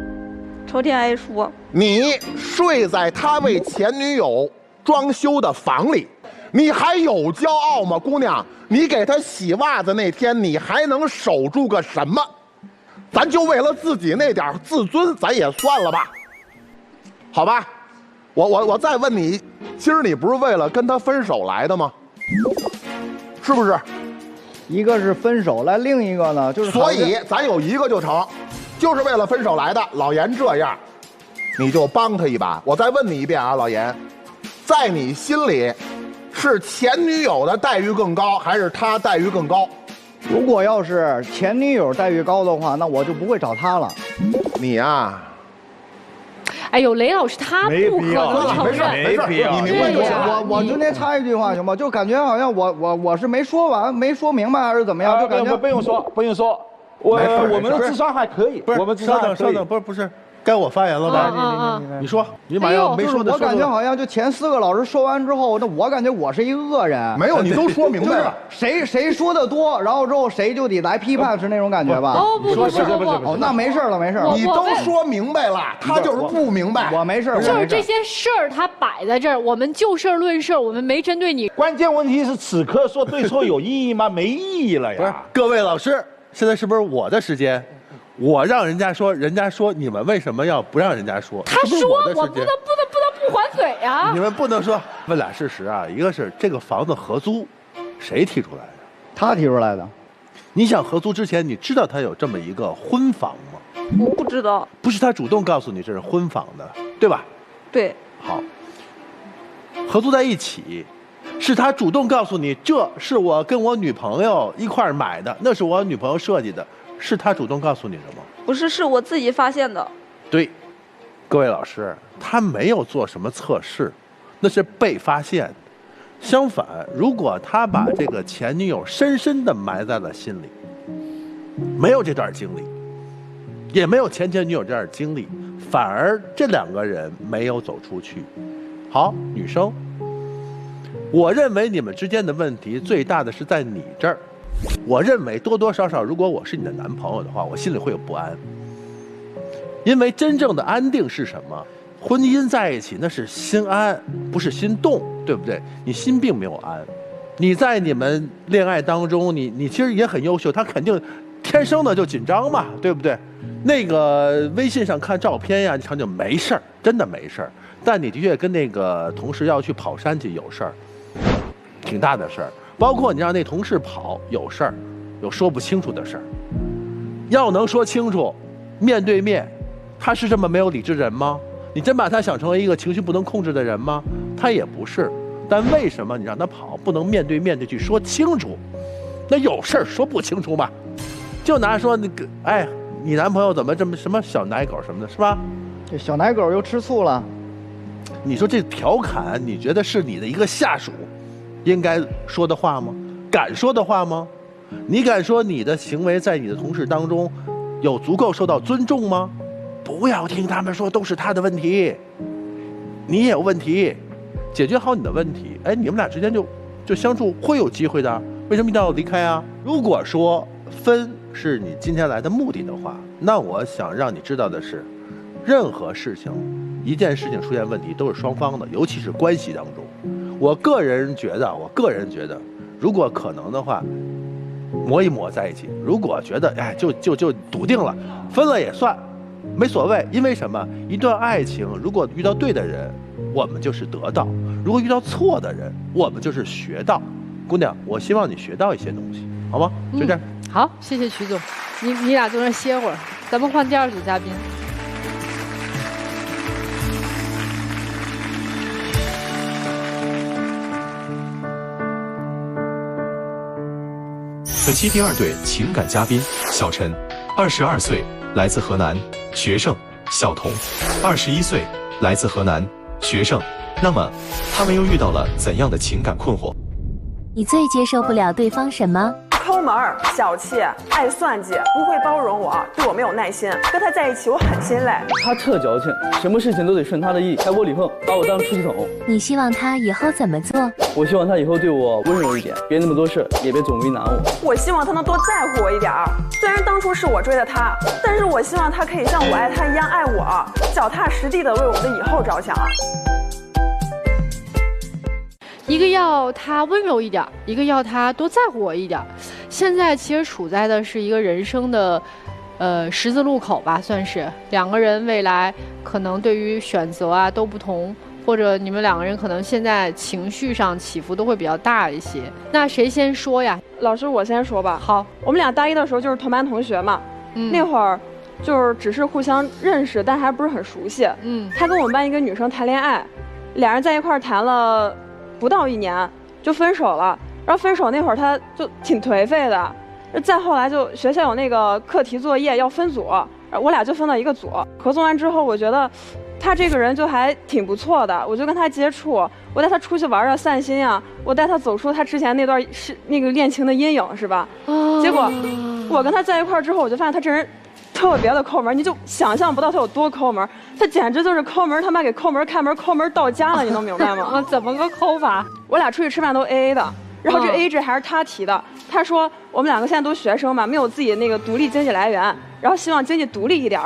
朝天爱说，你睡在他为前女友装修的房里，你还有骄傲吗，姑娘？你给他洗袜子那天，你还能守住个什么？咱就为了自己那点自尊，咱也算了吧，好吧？我再问你，今儿你不是为了跟他分手来的吗？是不是？一个是分手来，另一个呢就是所以咱有一个就成，就是为了分手来的。老严这样，你就帮他一把。我再问你一遍啊，老严，在你心里，是前女友的待遇更高，还是他待遇更高？如果要是前女友待遇高的话，那我就不会找他了。你呀。哎呦，雷老师他不可能承认，没事，你明白我中间插一句话行吗？就感觉好像我是没说完，没说明白还是怎么样？就感觉不用说，我们的智商还可以，不是，我们智商还可以。稍等，不是。该我发言了吧？你说，你马上没说的。我感觉好像就前4个老师说完之后，那我感觉我是一个恶人。没有，你都说明白了。谁说的多，然后之后谁就得来批判，是那种感觉吧？哦，不，哦，那没事了。你都说明白了，他就是不明白。我没事。就是这些事儿他摆在这儿，我们就事论事，我们没针对你。关键问题是此刻说对错有意义吗？没意义了呀。不是，各位老师，现在是不是我的时间？我让人家说，人家说，你们为什么要不让人家说？他说我不能不还嘴呀！你们不能说。问俩事实啊，一个是这个房子合租，谁提出来的？他提出来的。你想合租之前，你知道他有这么一个婚房吗？我不知道。不是他主动告诉你这是婚房的，对吧？对。好，合租在一起，是他主动告诉你，这是我跟我女朋友一块儿买的，那是我女朋友设计的。是他主动告诉你的吗？不是，是我自己发现的。对，各位老师，他没有做什么测试，那是被发现。相反，如果他把这个前女友深深地埋在了心里，没有这段经历，也没有前女友这段经历，反而这2个人没有走出去。好，女生，我认为你们之间的问题最大的是在你这儿。我认为多多少少，如果我是你的男朋友的话，我心里会有不安。因为真正的安定是什么？婚姻在一起那是心安，不是心动，对不对？你心并没有安。你在你们恋爱当中，你其实也很优秀，他肯定天生的就紧张嘛，对不对？那个微信上看照片呀，场景没事儿，真的没事儿。但你的确跟那个同事要去跑山去有事儿，挺大的事儿。包括你让那同事跑有事儿，有说不清楚的事儿。要能说清楚，面对面，他是这么没有理智人吗？你真把他想成为一个情绪不能控制的人吗？他也不是。但为什么你让他跑，不能面对面的去说清楚？那有事儿说不清楚嘛？就拿说那个，哎，你男朋友怎么这么什么小奶狗什么的，是吧？这小奶狗又吃醋了。你说这调侃，你觉得是你的一个下属应该说的话吗？敢说的话吗？你敢说你的行为在你的同事当中有足够受到尊重吗？不要听他们说都是他的问题，你也有问题，解决好你的问题，哎，你们俩之间就相处会有机会的。为什么一定要离开啊？如果说分是你今天来的目的的话，那我想让你知道的是，任何事情，一件事情出现问题都是双方的，尤其是关系当中。我个人觉得，如果可能的话，磨一磨在一起。如果觉得哎，就笃定了，分了也算，没所谓。因为什么？一段爱情，如果遇到对的人，我们就是得到；如果遇到错的人，我们就是学到。姑娘，我希望你学到一些东西，好吗？就这样。好，谢谢曲总，你俩坐那歇会儿，咱们换第二组嘉宾。本期第二对情感嘉宾小陈，22岁，来自河南，学生；小童，21岁，来自河南，学生。那么，他们又遇到了怎样的情感困惑？你最接受不了对方什么？抠门儿、小气、爱算计，不会包容我，对我没有耐心。跟他在一起我很心累。他特矫情，什么事情都得顺他的意，还窝里横，把我当出气筒。你希望他以后怎么做？我希望他以后对我温柔一点，别那么多事，也别总为难我。我希望他能多在乎我一点儿。虽然当初是我追的他，但是我希望他可以像我爱他一样爱我，脚踏实地的为我们的以后着想。一个要他温柔一点，一个要他多在乎我一点。现在其实处在的是一个人生的，十字路口吧，算是两个人未来可能对于选择啊都不同，或者你们两个人可能现在情绪上起伏都会比较大一些。那谁先说呀？老师，我先说吧。好，我们俩大一的时候就是同班同学嘛，那会儿就是只是互相认识，但还不是很熟悉。他跟我们班一个女生谈恋爱，俩人在一块儿谈了不到1年就分手了。然后分手那会儿他就挺颓废的，再后来就学校有那个课题作业要分组，我俩就分到一个组。合作完之后，我觉得他这个人就还挺不错的，我就跟他接触，我带他出去玩啊，散心啊，我带他走出他之前那段那个恋情的阴影，是吧？结果我跟他在一块儿之后，我就发现他这人特别的抠门，你就想象不到他有多抠门，他简直就是抠门，他妈给抠门开门，抠门到家了，你能明白吗？怎么个抠法？我俩出去吃饭都 AA 的。然后这 AA 制还是他提的，他说我们两个现在都学生嘛，没有自己那个独立经济来源，然后希望经济独立一点。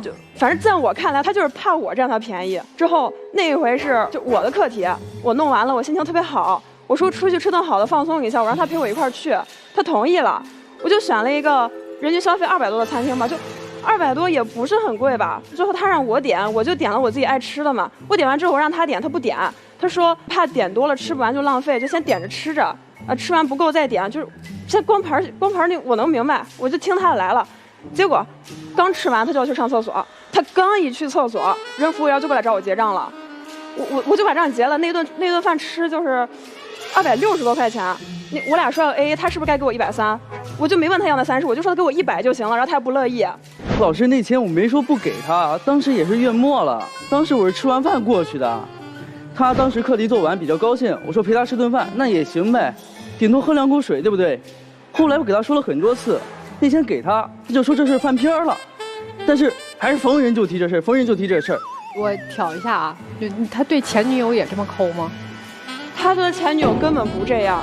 就反正在我看来，他就是怕我占他便宜。之后那一回是就我的课题，我弄完了，我心情特别好，我说出去吃顿好的放松一下，我让他陪我一块儿去，他同意了，我就选了一个人均消费200多的餐厅吧，就200多也不是很贵吧。最后他让我点，我就点了我自己爱吃的嘛。我点完之后我让他点，他不点。他说怕点多了吃不完就浪费，就先点着吃着，吃完不够再点，就是先光盘那我能明白，我就听他的来了。结果刚吃完他就要去上厕所，他刚一去厕所，人服务员就过来找我结账了，我就把账结了。那顿饭吃就是260多块钱，我俩说要 AA， 他是不是该给我130？我就没问他要那30，我就说他给我100就行了，然后他也不乐意。老师，那钱我没说不给他，当时也是月末了，当时我是吃完饭过去的。他当时课题做完比较高兴，我说陪他吃顿饭，那也行呗，顶多喝2口水，对不对？后来我给他说了很多次，那钱给他，他就说这事翻篇了，但是还是逢人就提这事儿，逢人就提这事儿。我挑一下啊，他对前女友也这么抠吗？他对前女友根本不这样，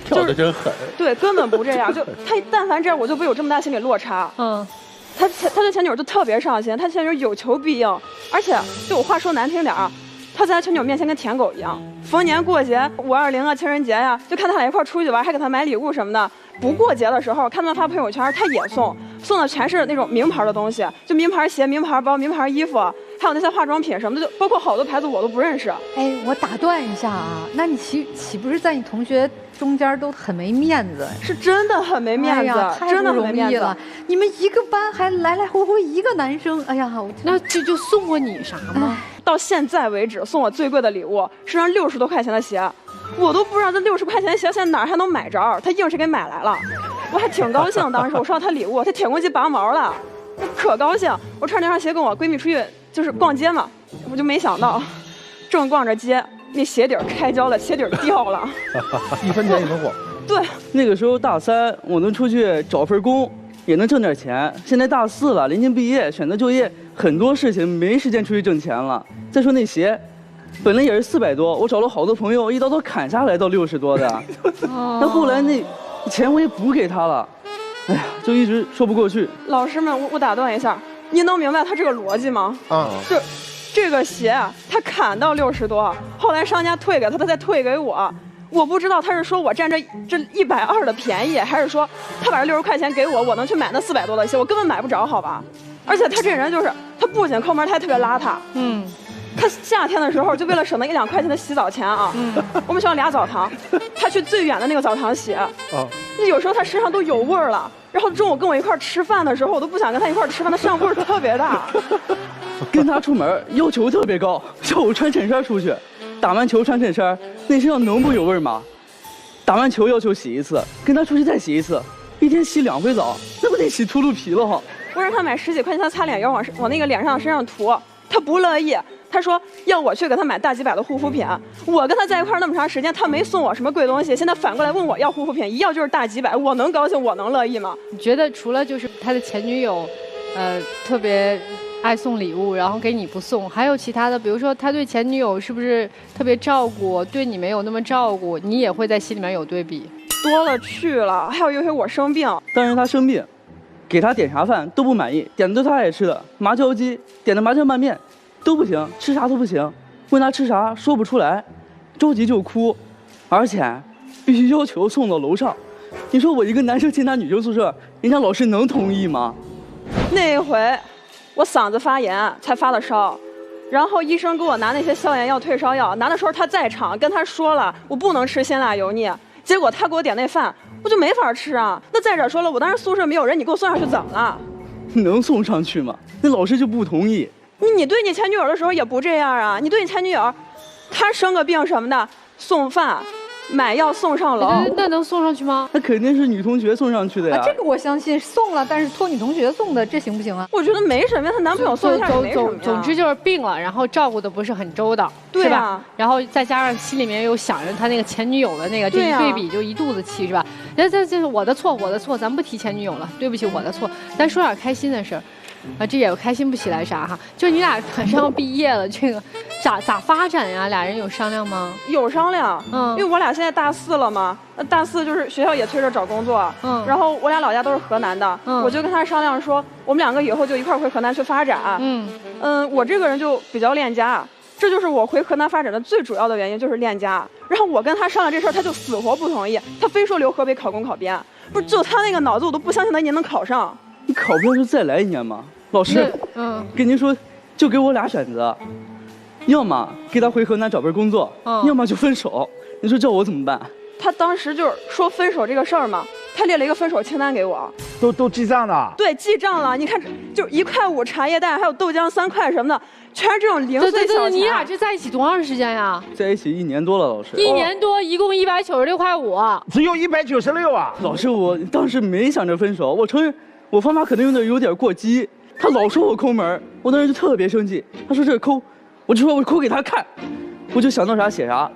跳得真狠。对，根本不这样，就他但凡这样，我就不会有这么大心理落差。他对前女友就特别上心，他前女友有求必应，而且就我话说难听点啊。他在他前女友面前跟舔狗一样，逢年过节520啊、情人节呀，就看他俩一块出去玩，还给他买礼物什么的。不过节的时候，看到他朋友圈，他也送的全是那种名牌的东西，就名牌鞋、名牌包、名牌衣服，还有那些化妆品什么的，就包括好多牌子我都不认识。哎，我打断一下啊，那你岂不是在你同学中间都很没面子？是真的很没面子，真的很没面子了。你们一个班还来来回回一个男生，哎呀，那这就送过你啥吗？到现在为止，送我最贵的礼物是双60多块钱的鞋，我都不知道这60块钱的鞋现在哪儿还能买着，他硬是给买来了，我还挺高兴。当时我收到他礼物，他铁公鸡拔毛了，我可高兴。我穿那双鞋跟我闺蜜出去就是逛街嘛，我就没想到，正逛着街，那鞋底开胶了，鞋底掉了，1分钱1分货。对，那个时候大3，我能出去找份工，也能挣点钱。现在大4了，临近毕业，选择就业，很多事情没时间出去挣钱了。再说那鞋，本来也是400多，我找了好多朋友，一刀都砍下来到60多的。但后来那钱我也补给他了，哎呀，就一直说不过去。老师们，我打断一下，您能明白他这个逻辑吗？就这个鞋他砍到60多，后来商家退给他，他再退给我。我不知道他是说我占这120的便宜，还是说他把这60块钱给我，我能去买那400多的鞋，我根本买不着，好吧？而且他这人就是，他不仅抠门，他还特别邋遢。他夏天的时候就为了省那1-2块钱的洗澡钱啊，我们学校俩澡堂，他去最远的那个澡堂洗。有时候他身上都有味儿了，然后中午跟我一块儿吃饭的时候，我都不想跟他一块儿吃饭，他身上味儿特别大。跟他出门要求特别高，叫我穿衬衫出去，打完球穿衬衫，那身上能不有味吗？打完球要求洗一次，跟他出去再洗一次，一天洗2回澡，那不得洗秃噜皮了哈！我让他买10几块钱的擦脸油往那个脸上身上涂，他不乐意。他说要我去给他买大几百的护肤品，我跟他在一块儿那么长时间，他没送我什么贵东西，现在反过来问我要护肤品，一要就是大几百，我能高兴，我能乐意吗？你觉得除了就是他的前女友，特别爱送礼物，然后给你不送，还有其他的，比如说他对前女友是不是特别照顾，对你没有那么照顾，你也会在心里面有对比？多了去了，还有一回我生病，当时他生病，给他点啥饭都不满意，点的都他爱吃的，麻椒鸡，点的麻酱拌面。都不行，吃啥都不行，问他吃啥说不出来，着急就哭，而且必须要求送到楼上。你说我一个男生进他女生宿舍，人家老师能同意吗？那一回我嗓子发炎才发的烧，然后医生给我拿那些消炎药、退烧药，拿的时候他在场，跟他说了我不能吃辛辣油腻，结果他给我点那饭，我就没法吃啊。那再者说了，我当时宿舍没有人，你给我送上去怎么了？能送上去吗？那老师就不同意。你对你前女友的时候也不这样啊？你对你前女友，她生个病什么的，送饭、买药送上楼，那能送上去吗？那肯定是女同学送上去的呀。这个我相信送了，但是托女同学送的，这行不行啊？我觉得没什么，她男朋友送一下也没什么呀。总之就是病了，然后照顾的不是很周到，对是吧？然后再加上心里面有想着他那个前女友的那个，这一对比就一肚子气，是吧？这是我的错，咱们不提前女友了，对不起，我的错。咱说点开心的事儿。这也开心不起来啥哈，就是你俩马上要毕业了，这个咋发展呀？俩人有商量吗？有商量，因为我俩现在大4了嘛，大4就是学校也催着找工作，然后我俩老家都是河南的，我就跟他商量说，我们2个以后就一块回河南去发展，我这个人就比较恋家，这就是我回河南发展的最主要的原因，就是恋家。然后我跟他商量这事儿，他就死活不同意，他非说留河北考公考编，不是就他那个脑子，我都不相信他一年能考上。你考不上就再来1年嘛。老师，跟您说，就给我俩选择，要么给他回河南找份工作，要么就分手。你说叫我怎么办？他当时就是说分手这个事儿嘛，他列了一个分手清单给我，都记账了。对，记账了。你看，就1块5茶叶蛋，还有豆浆3块什么的，全是这种零碎小钱。你俩这在一起多长时间呀？在一起1年多了，老师。1年多，一共196块5，只有196啊！老师，我当时没想着分手，我承认我方法可能有点过激。他老说我抠门，我当时就特别生气。他说这抠，我就说我抠给他看，我就想到啥写啥，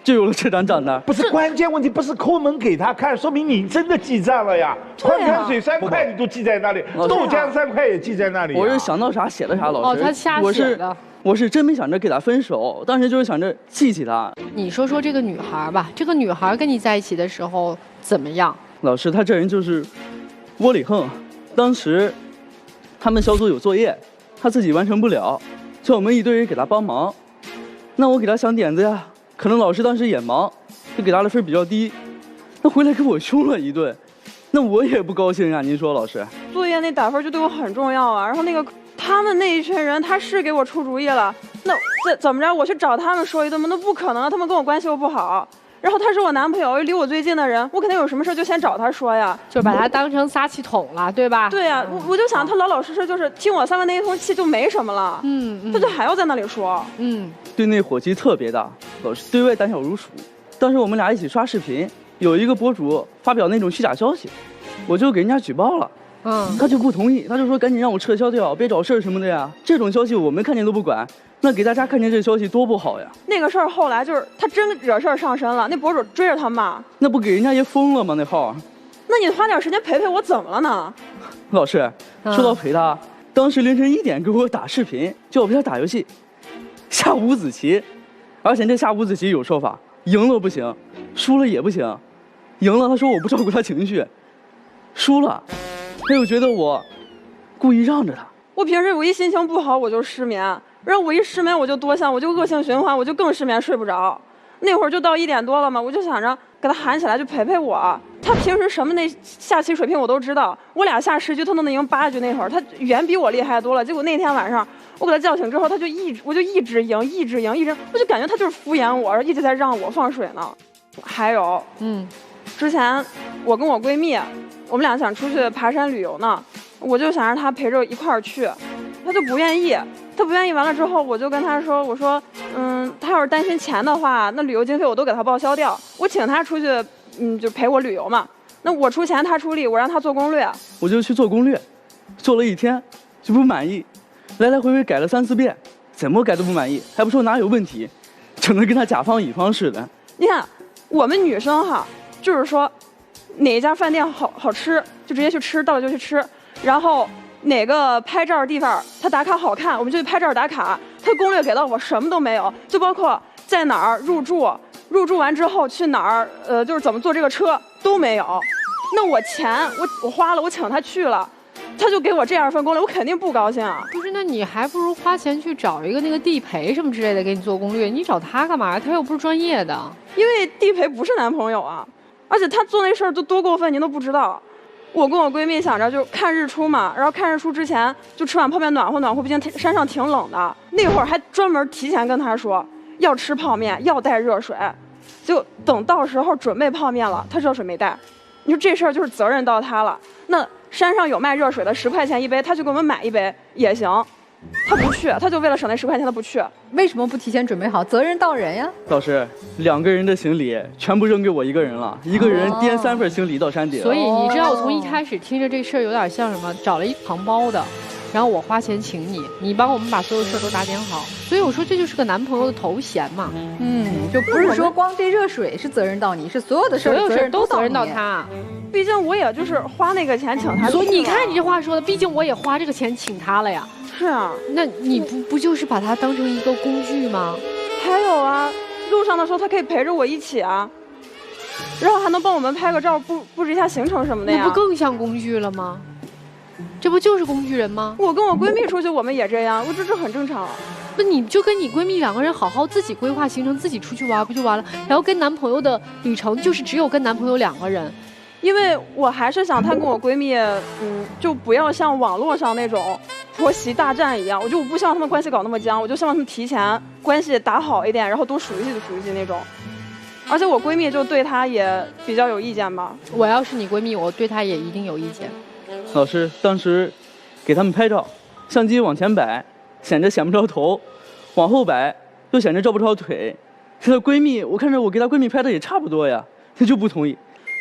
就有了这张账单。不是关键问题，不是抠门给他看，说明你真的记账了呀。矿泉水3块你都记在那里，豆浆3块也记在那里。我是想到啥写的啥，老师。他瞎写的。我是真没想着给他分手，当时就是想着气他。你说说这个女孩吧，这个女孩跟你在一起的时候怎么样？老师，她这人就是窝里横，当时。他们小组有作业，他自己完成不了，叫我们一堆人给他帮忙。那我给他想点子呀，可能老师当时也忙，就给他的分比较低。那回来给我凶了一顿，那我也不高兴呀。您说，老师，作业那打分就对我很重要啊。然后那个他们那一群人，他是给我出主意了，那怎么着？我去找他们说一顿吗？那不可能，他们跟我关系又不好。然后他是我男朋友，离我最近的人，我肯定有什么事就先找他说呀，就把他当成撒气筒了，对吧？对呀，我就想他老实实，就是听我3个那一通气就没什么了，他就还要在那里说，对内火气特别大，老师对外胆小如鼠。当时我们俩一起刷视频，有一个博主发表那种虚假消息，我就给人家举报了，他就不同意，他就说赶紧让我撤销掉，别找事儿什么的呀。这种消息我们看见都不管。那给大家看见这消息多不好呀！那个事儿后来就是他真惹事儿上身了，那博主追着他骂，那不给人家也封了吗？那号。那你花点时间陪陪我怎么了呢？老师，说到陪他，当时凌晨1点给我打视频，叫我陪他打游戏，下五子棋，而且这下五子棋有说法，赢了不行，输了也不行，赢了他说我不照顾他情绪，输了他又觉得我故意让着他。我平时我一心情不好我就失眠，然后我一失眠我就多想，我就恶性循环，我就更失眠睡不着。那会儿就到1点多了嘛，我就想着给他喊起来就陪陪我。他平时什么那下棋水平我都知道，我俩下10局他都能赢8局，那会儿他远比我厉害多了。结果那天晚上我给他叫醒之后，他就我就一直赢，我就感觉他就是敷衍我，一直在让我放水呢。还有，之前我跟我闺蜜我们俩想出去爬山旅游呢，我就想让他陪着一块儿去，他就不愿意。他不愿意，完了之后我就跟他说，我说，他要是担心钱的话，那旅游经费我都给他报销掉，我请他出去，就陪我旅游嘛。那我出钱，他出力，我让他做攻略，我就去做攻略，做了1天就不满意，来来回回改了3、4遍，怎么改都不满意，还不说哪有问题，整得跟他甲方乙方似的。你看，我们女生哈，就是说，哪家饭店好吃，就直接去吃，到了就去吃，然后。哪个拍照的地方他打卡好看，我们就去拍照打卡。他攻略给到我什么都没有，就包括在哪儿入住，入住完之后去哪儿，就是怎么坐这个车都没有。那我钱我花了，我请他去了，他就给我这样一份攻略，我肯定不高兴啊。不是，那你还不如花钱去找一个那个地陪什么之类的给你做攻略，你找他干嘛？他又不是专业的。因为地陪不是男朋友啊，而且他做那事儿就多过分，您都不知道。我跟我闺蜜想着就看日出嘛，然后看日出之前就吃碗泡面暖和暖和，毕竟山上挺冷的。那会儿还专门提前跟她说要吃泡面，要带热水。就等到时候准备泡面了，她热水没带。你说这事儿就是责任到她了。那山上有卖热水的，10块钱一杯，她就给我们买一杯也行。她不去，她就为了省那10块钱，她不去。为什么不提前准备好？责任到人呀。老师，2个人的行李全部扔给我1个人了，一个人颠3份行李到山顶。所以你知道，我从一开始听着这事儿有点像什么？找了一旁包的，然后我花钱请你，你帮我们把所有事儿都打点好。所以我说这就是个男朋友的头衔嘛。就不是说光这热水是责任到你，是所有的事儿，所有事都责任到他。毕竟我也就是花那个钱请他。所以你看你这话说的，毕竟我也花这个钱请他了呀。是啊，那你不就是把它当成一个工具吗？还有啊，路上的时候他可以陪着我一起啊，然后还能帮我们拍个照，布置一下行程什么的呀。那不更像工具了吗？这不就是工具人吗？我跟我闺蜜出去，我们也这样，我这很正常。那你就跟你闺蜜2个人好好自己规划行程，自己出去玩不就完了？然后跟男朋友的旅程就是只有跟男朋友2个人。因为我还是想她跟我闺蜜，就不要像网络上那种婆媳大战一样，我不希望他们关系搞那么僵，我就希望他们提前关系打好一点，然后多熟悉那种。而且我闺蜜就对她也比较有意见吧。我要是你闺蜜，我对她也一定有意见。老师当时给他们拍照，相机往前摆显着显不着头，往后摆又显着照不着腿。她的闺蜜，我看着我给她闺蜜拍的也差不多呀，她就不同意。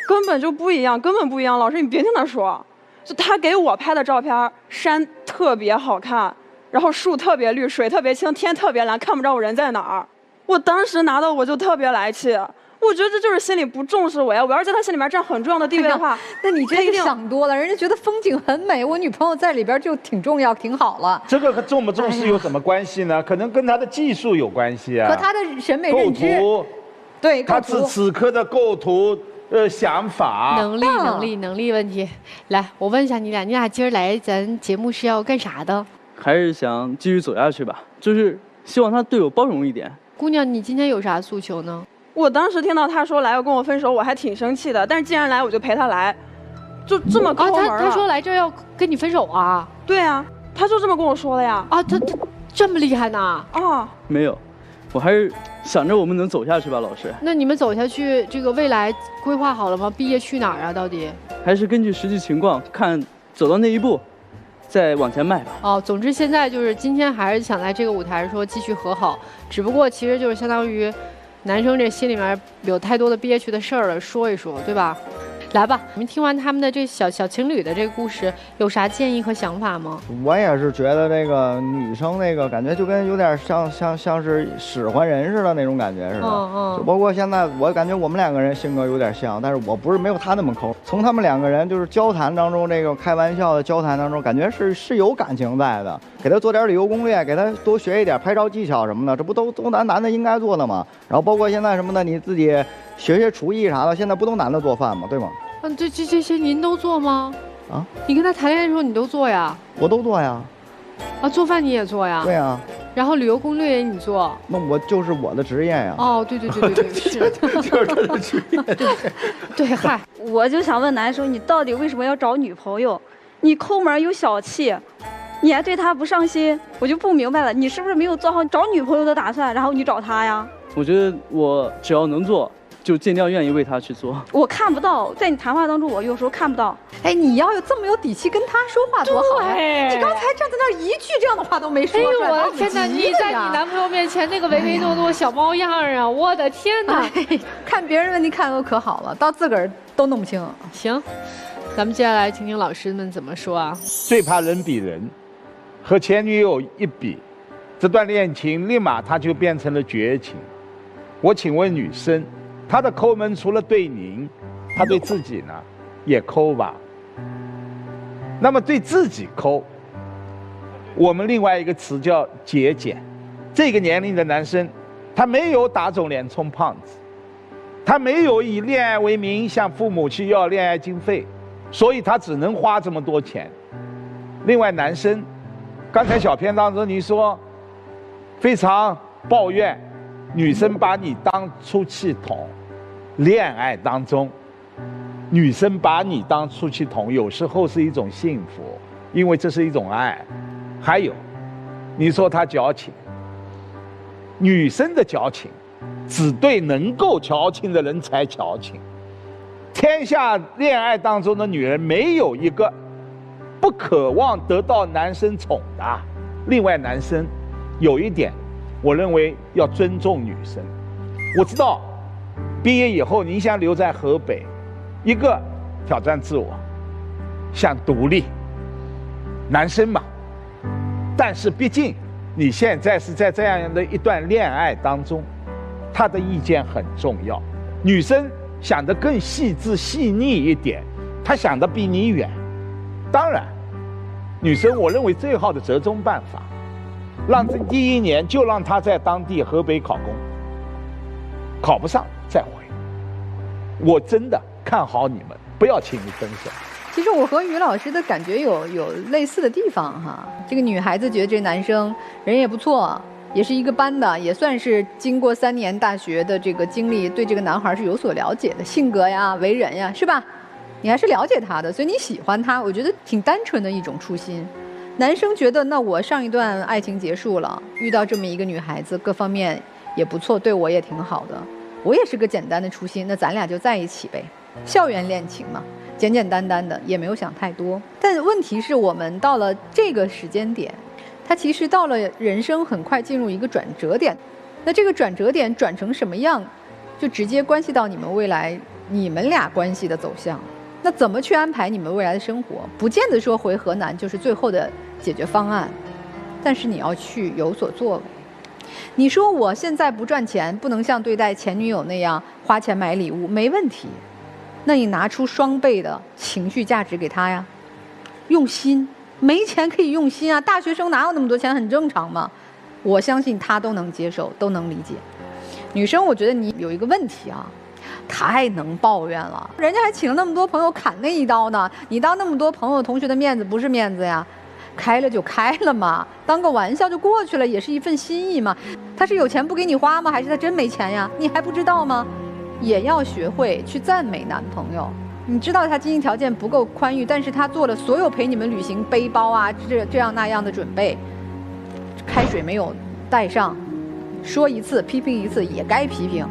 根本就不一样，根本不一样。老师，你别听他说，就他给我拍的照片，山特别好看，然后树特别绿，水特别清，天特别蓝，看不着我人在哪儿。我当时拿到我就特别来气，我觉得这就是心里不重视我呀。我要是在他心里面占很重要的地位的话，那你真是想多了。人家觉得风景很美，我女朋友在里边就挺重要，挺好了。这个和重不重视有什么关系呢？可能跟他的技术有关系啊，和他的审美认知。构图，对，他此刻的构图。想法、能力问题，来，我问一下你俩今儿来咱节目是要干啥的？还是想继续走下去吧，就是希望他对我包容一点。姑娘，你今天有啥诉求呢？我当时听到他说来要跟我分手，我还挺生气的。但是既然来，我就陪他来，就这么抠门了。他说来这儿要跟你分手啊？对啊，他就这么跟我说的呀。啊，他这么厉害呢？啊，没有。我还是想着我们能走下去吧，老师。那你们走下去，这个未来规划好了吗？毕业去哪儿啊？到底？还是根据实际情况看，走到那一步，再往前迈吧。哦，总之现在就是今天还是想在这个舞台说继续和好，只不过其实就是相当于，男生这心里面有太多的憋屈的事儿了，说一说，对吧？来吧，你们听完他们的这小情侣的这个故事，有啥建议和想法吗？我也是觉得这个女生那个感觉就跟有点像是使唤人似的那种感觉似的。就包括现在我感觉我们2个人性格有点像，但是我不是没有他那么抠。从他们2个人就是交谈当中，这个开玩笑的交谈当中，感觉是有感情在的。给他做点旅游攻略，给他多学一点拍照技巧什么的，这不都男的应该做的吗？然后包括现在什么的，你自己学厨艺啥的，现在不都男的做饭吗？对吗？这些您都做吗？啊，你跟他谈恋爱的时候你都做呀？我都做呀。啊，做饭你也做呀？对呀。然后旅游攻略也你做？那我就是我的职业呀。哦，对，是。就是他的职业。对，嗨，我就想问男生，你到底为什么要找女朋友？你抠门又小气，你还对他不上心，我就不明白了，你是不是没有做好找女朋友的打算，然后你找他呀？我觉得我只要能做，就尽量愿意为他去做。我看不到，在你谈话当中，我有时候看不到。哎，你要有这么有底气跟他说话多好呀！你刚才站在那儿一句这样的话都没说出来。哎呦我的天哪！你在你男朋友面前那个唯唯诺诺小猫样啊！我的天哪！看别人问题看得都可好了，到自个儿都弄不清。行，咱们接下来听听老师们怎么说啊。最怕人比人，和前女友一比，这段恋情立马它就变成了绝情。我请问女生，她的抠门除了对您，她对自己呢也抠吧？那么对自己抠，我们另外一个词叫节俭。这个年龄的男生，他没有打肿脸充胖子，他没有以恋爱为名向父母去要恋爱经费，所以他只能花这么多钱。另外，男生，刚才小片当中你说非常抱怨女生把你当出气筒，恋爱当中女生把你当出气筒，有时候是一种幸福，因为这是一种爱。还有，你说她矫情，女生的矫情只对能够矫情的人才矫情。天下恋爱当中的女人没有一个不渴望得到男生宠的。另外，男生有一点，我认为要尊重女生。我知道毕业以后您想留在河北，一个挑战自我，想独立，男生嘛。但是毕竟你现在是在这样的一段恋爱当中，他的意见很重要。女生想得更细致细腻一点，她想得比你远。当然，女生我认为最好的折中办法，让这第一年就让她在当地河北考公，考不上再回。我真的看好你们，不要轻易分手。其实我和于老师的感觉有类似的地方哈。这个女孩子觉得这男生人也不错，也是一个班的，也算是经过3年大学的这个经历，对这个男孩是有所了解的，性格呀、为人呀，是吧？你还是了解他的，所以你喜欢他，我觉得挺单纯的一种初心。男生觉得，那我上一段爱情结束了，遇到这么一个女孩子，各方面也不错，对我也挺好的，我也是个简单的初心，那咱俩就在一起呗，校园恋情嘛。简简单单的，也没有想太多。但问题是我们到了这个时间点，它其实到了人生很快进入一个转折点。那这个转折点转成什么样，就直接关系到你们未来你们俩关系的走向。那怎么去安排你们未来的生活，不见得说回河南就是最后的解决方案，但是你要去有所作为。你说我现在不赚钱，不能像对待前女友那样花钱买礼物，没问题。那你拿出双倍的情绪价值给他呀，用心，没钱可以用心啊，大学生哪有那么多钱，很正常嘛。我相信他都能接受，都能理解。女生，我觉得你有一个问题啊，太能抱怨了，人家还请了那么多朋友砍那一刀呢，你当那么多朋友同学的面子不是面子呀？开了就开了嘛，当个玩笑就过去了，也是一份心意嘛。他是有钱不给你花吗？还是他真没钱呀？你还不知道吗？也要学会去赞美男朋友。你知道他经济条件不够宽裕，但是他做了所有陪你们旅行背包啊这样那样的准备，开水没有带上，说一次批评一次也该批评，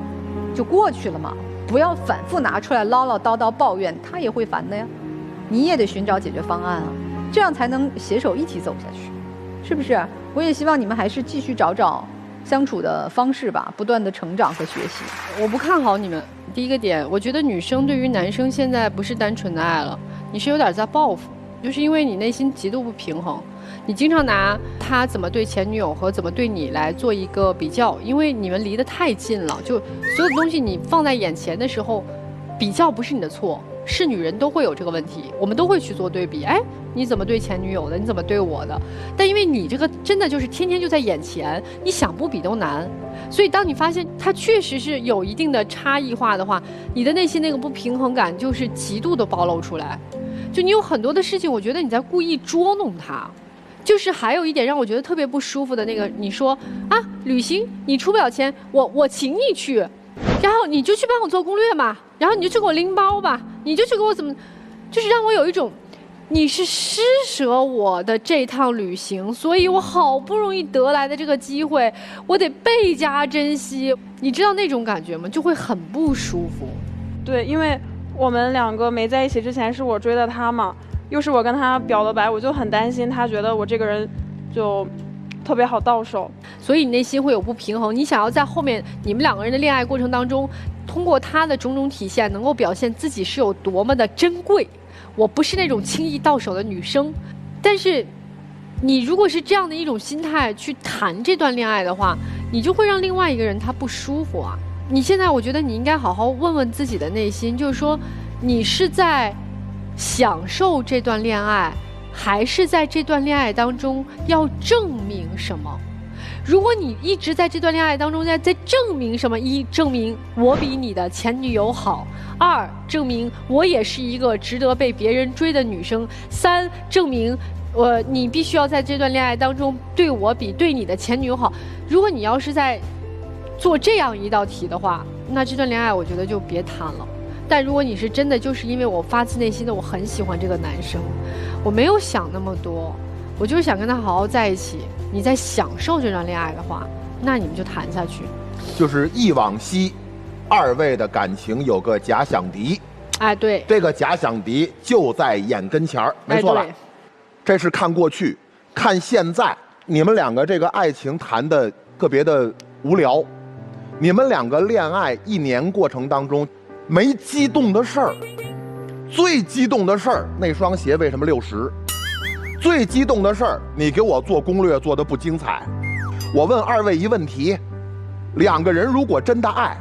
就过去了嘛。不要反复拿出来唠唠叨叨抱怨，他也会烦的呀。你也得寻找解决方案啊，这样才能携手一起走下去，是不是？我也希望你们还是继续找相处的方式吧，不断的成长和学习。我不看好你们。第一个点，我觉得女生对于男生现在不是单纯的爱了，你是有点在报复，就是因为你内心极度不平衡，你经常拿他怎么对前女友和怎么对你来做一个比较，因为你们离得太近了，就所有的东西你放在眼前的时候，比较不是你的错。是女人都会有这个问题，我们都会去做对比。哎，你怎么对前女友的？你怎么对我的？但因为你这个真的就是天天就在眼前，你想不比都难。所以当你发现它确实是有一定的差异化的话，你的内心那个不平衡感就是极度的暴露出来。就你有很多的事情，我觉得你在故意捉弄他。就是还有一点让我觉得特别不舒服的那个，你说啊，旅行你出不了钱，我请你去。然后你就去帮我做攻略嘛，然后你就去给我拎包吧，你就去给我怎么，就是让我有一种你是施舍我的这趟旅行，所以我好不容易得来的这个机会，我得倍加珍惜。你知道那种感觉吗？就会很不舒服。对，因为我们2个没在一起之前是我追的他嘛，又是我跟他表了白，我就很担心他觉得我这个人就特别好到手，所以你内心会有不平衡。你想要在后面你们2个人的恋爱过程当中，通过他的种种体现，能够表现自己是有多么的珍贵。我不是那种轻易到手的女生，但是你如果是这样的一种心态去谈这段恋爱的话，你就会让另外一个人他不舒服啊。你现在我觉得你应该好好问问自己的内心，就是说你是在享受这段恋爱，还是在这段恋爱当中要证明什么？如果你一直在这段恋爱当中在证明什么，一证明我比你的前女友好，2证明我也是一个值得被别人追的女生，3证明你必须要在这段恋爱当中对我比对你的前女友好。如果你要是在做这样一道题的话，那这段恋爱我觉得就别谈了。但如果你是真的就是因为我发自内心的我很喜欢这个男生，我没有想那么多，我就是想跟他好好在一起，你在享受这段恋爱的话，那你们就谈下去。就是忆往昔，2位的感情有个假想敌。哎，对，这个假想敌就在眼跟前儿，没错吧？这是看过去，看现在，你们2个这个爱情谈的特别的无聊。你们2个恋爱1年过程当中，没激动的事儿。最激动的事儿，那双鞋为什么60？最激动的事儿，你给我做攻略做得不精彩。我问2位一问题：2个人如果真的爱，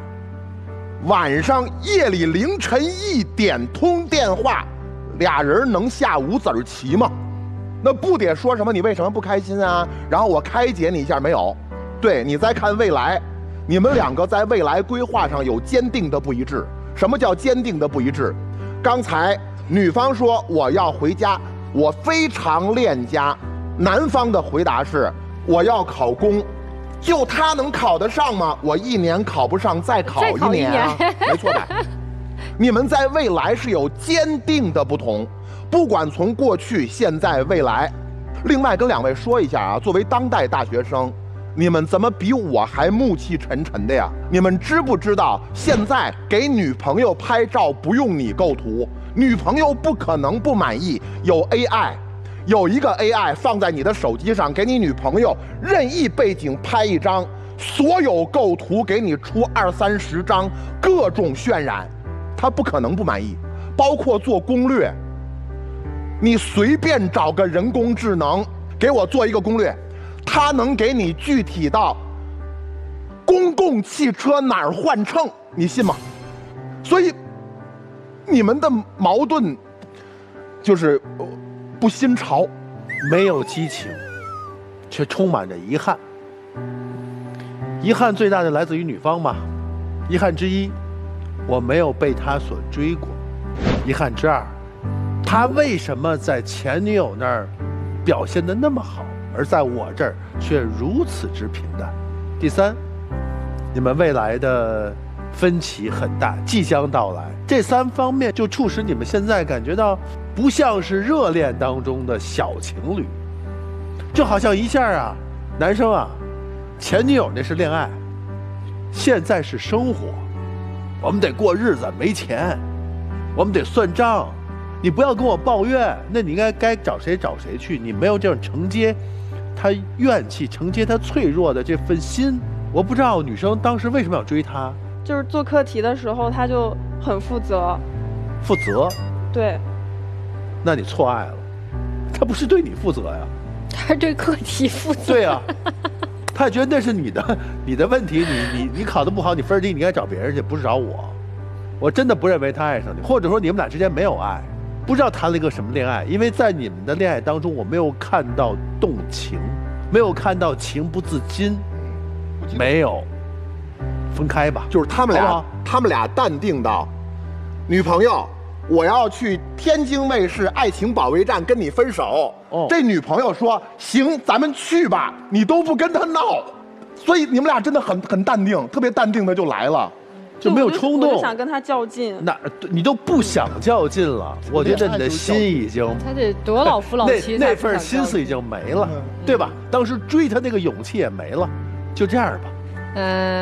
晚上夜里凌晨1点通电话，2人能下5子棋吗？那不得说什么你为什么不开心啊？然后我开解你一下，没有。对，你再看未来，你们2个在未来规划上有坚定的不一致。什么叫坚定的不一致？刚才女方说我要回家，我非常恋家，男方的回答是我要考公。就他能考得上吗？我1年考不上，再考1年啊，没错吧？你们在未来是有坚定的不同，不管从过去、现在、未来。另外跟2位说一下啊，作为当代大学生，你们怎么比我还暮气沉沉的呀？你们知不知道现在给女朋友拍照不用你构图，女朋友不可能不满意，有 AI。有一个 AI 放在你的手机上，给你女朋友任意背景拍一张，所有构图给你出20-30张，各种渲染，她不可能不满意。包括做攻略，你随便找个人工智能给我做一个攻略，它能给你具体到公共汽车哪儿换乘，你信吗？所以你们的矛盾就是不新潮，没有激情，却充满着遗憾。遗憾最大的来自于女方嘛。遗憾之一，我没有被他所追过。遗憾之二，他为什么在前女友那儿表现得那么好，而在我这儿却如此之平淡？第三，你们未来的分歧很大，即将到来。这3方面就促使你们现在感觉到不像是热恋当中的小情侣，就好像一下啊，男生啊，前女友那是恋爱，现在是生活，我们得过日子，没钱，我们得算账，你不要跟我抱怨，那你应该找谁找谁去，你没有这种承接他怨气，承接他脆弱的这份心。我不知道女生当时为什么要追他，就是做课题的时候他就很负责。负责？对。那你错爱了，他不是对你负责呀，他是对课题负责。对啊，他觉得那是你的问题，你考得不好，你分低，你应该找别人去，不是找我。我真的不认为他爱上你，或者说你们俩之间没有爱，不知道谈了一个什么恋爱，因为在你们的恋爱当中，我没有看到动情，没有看到情不自禁，没有。分开吧，就是他们俩淡定到，女朋友，我要去天津卫视《爱情保卫战》跟你分手。这女朋友说行，咱们去吧，你都不跟他闹，所以你们俩真的很淡定，特别淡定的就来了。就没有冲动，我就想跟他较劲。那你都不想较劲了，我觉得你的心已经，他得多老夫老妻，那份心思已经没了，对吧？当时追他那个勇气也没了，就这样吧。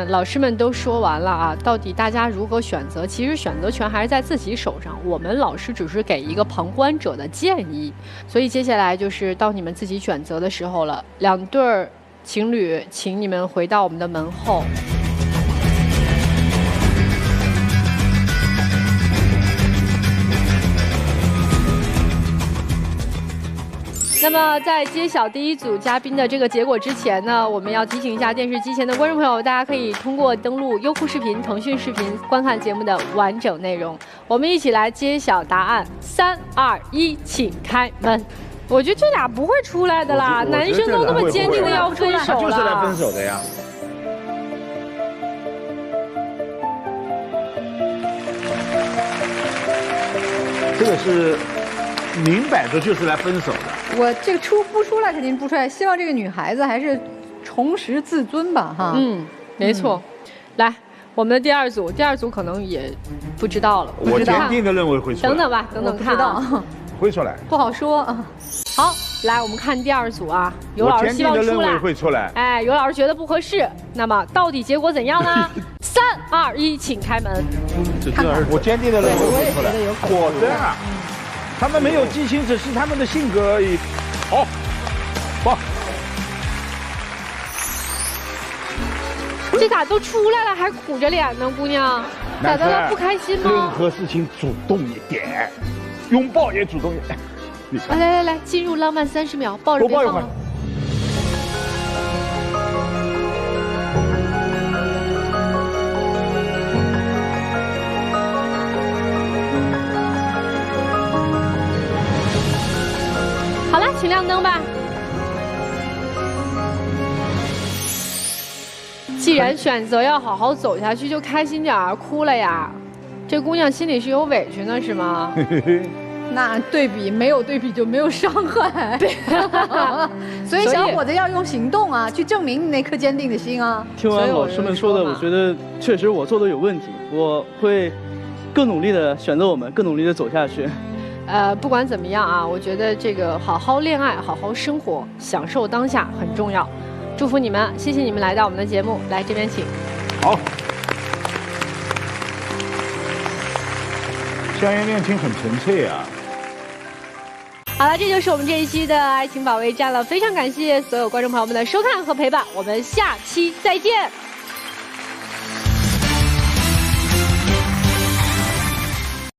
老师们都说完了啊，到底大家如何选择？其实选择权还是在自己手上，我们老师只是给一个旁观者的建议。所以接下来就是到你们自己选择的时候了。2对情侣，请你们回到我们的门后。那么在揭晓第一组嘉宾的这个结果之前呢，我们要提醒一下电视机前的观众朋友，大家可以通过登录优酷视频、腾讯视频观看节目的完整内容。我们一起来揭晓答案，3、2、1，请开门。我觉得这俩不会出来的啦，男生都那么坚定的要分手了，就是来分手的呀。这个是明摆着就是来分手的。我这个不出来肯定不出来，希望这个女孩子还是重拾自尊吧，哈。没错。来，我们的第二组可能也不知道了。我坚定的认为会出来。等等吧，等等看啊。会出来。不好说啊。好，来我们看第2组啊，尤老师希望出来。我坚定的认为会出来。哎，尤老师觉得不合适，那么到底结果怎样呢？3、2、1，请开门。我坚定的认为会出来。果真啊。他们没有激情，只是他们的性格而已。好，棒！这咋都出来了，还苦着脸呢，姑娘？咋的了？不开心吗？任何事情主动一点，拥抱也主动一点。来，进入浪漫30秒，抱着别放了。好了，请亮灯吧。既然选择要好好走下去，就开心点儿，哭了呀。这姑娘心里是有委屈呢，是吗？那对比没有对比就没有伤害。对，所以小伙子要用行动啊，去证明你那颗坚定的心啊。听完老师们说的，我觉得确实我做的有问题，我会更努力的选择我们，更努力的走下去。不管怎么样啊，我觉得这个好好恋爱、好好生活、享受当下很重要。祝福你们，谢谢你们来到我们的节目，来这边请。好。校园恋情很纯粹啊。好了，这就是我们这一期的爱情保卫战了，非常感谢所有观众朋友们的收看和陪伴，我们下期再见。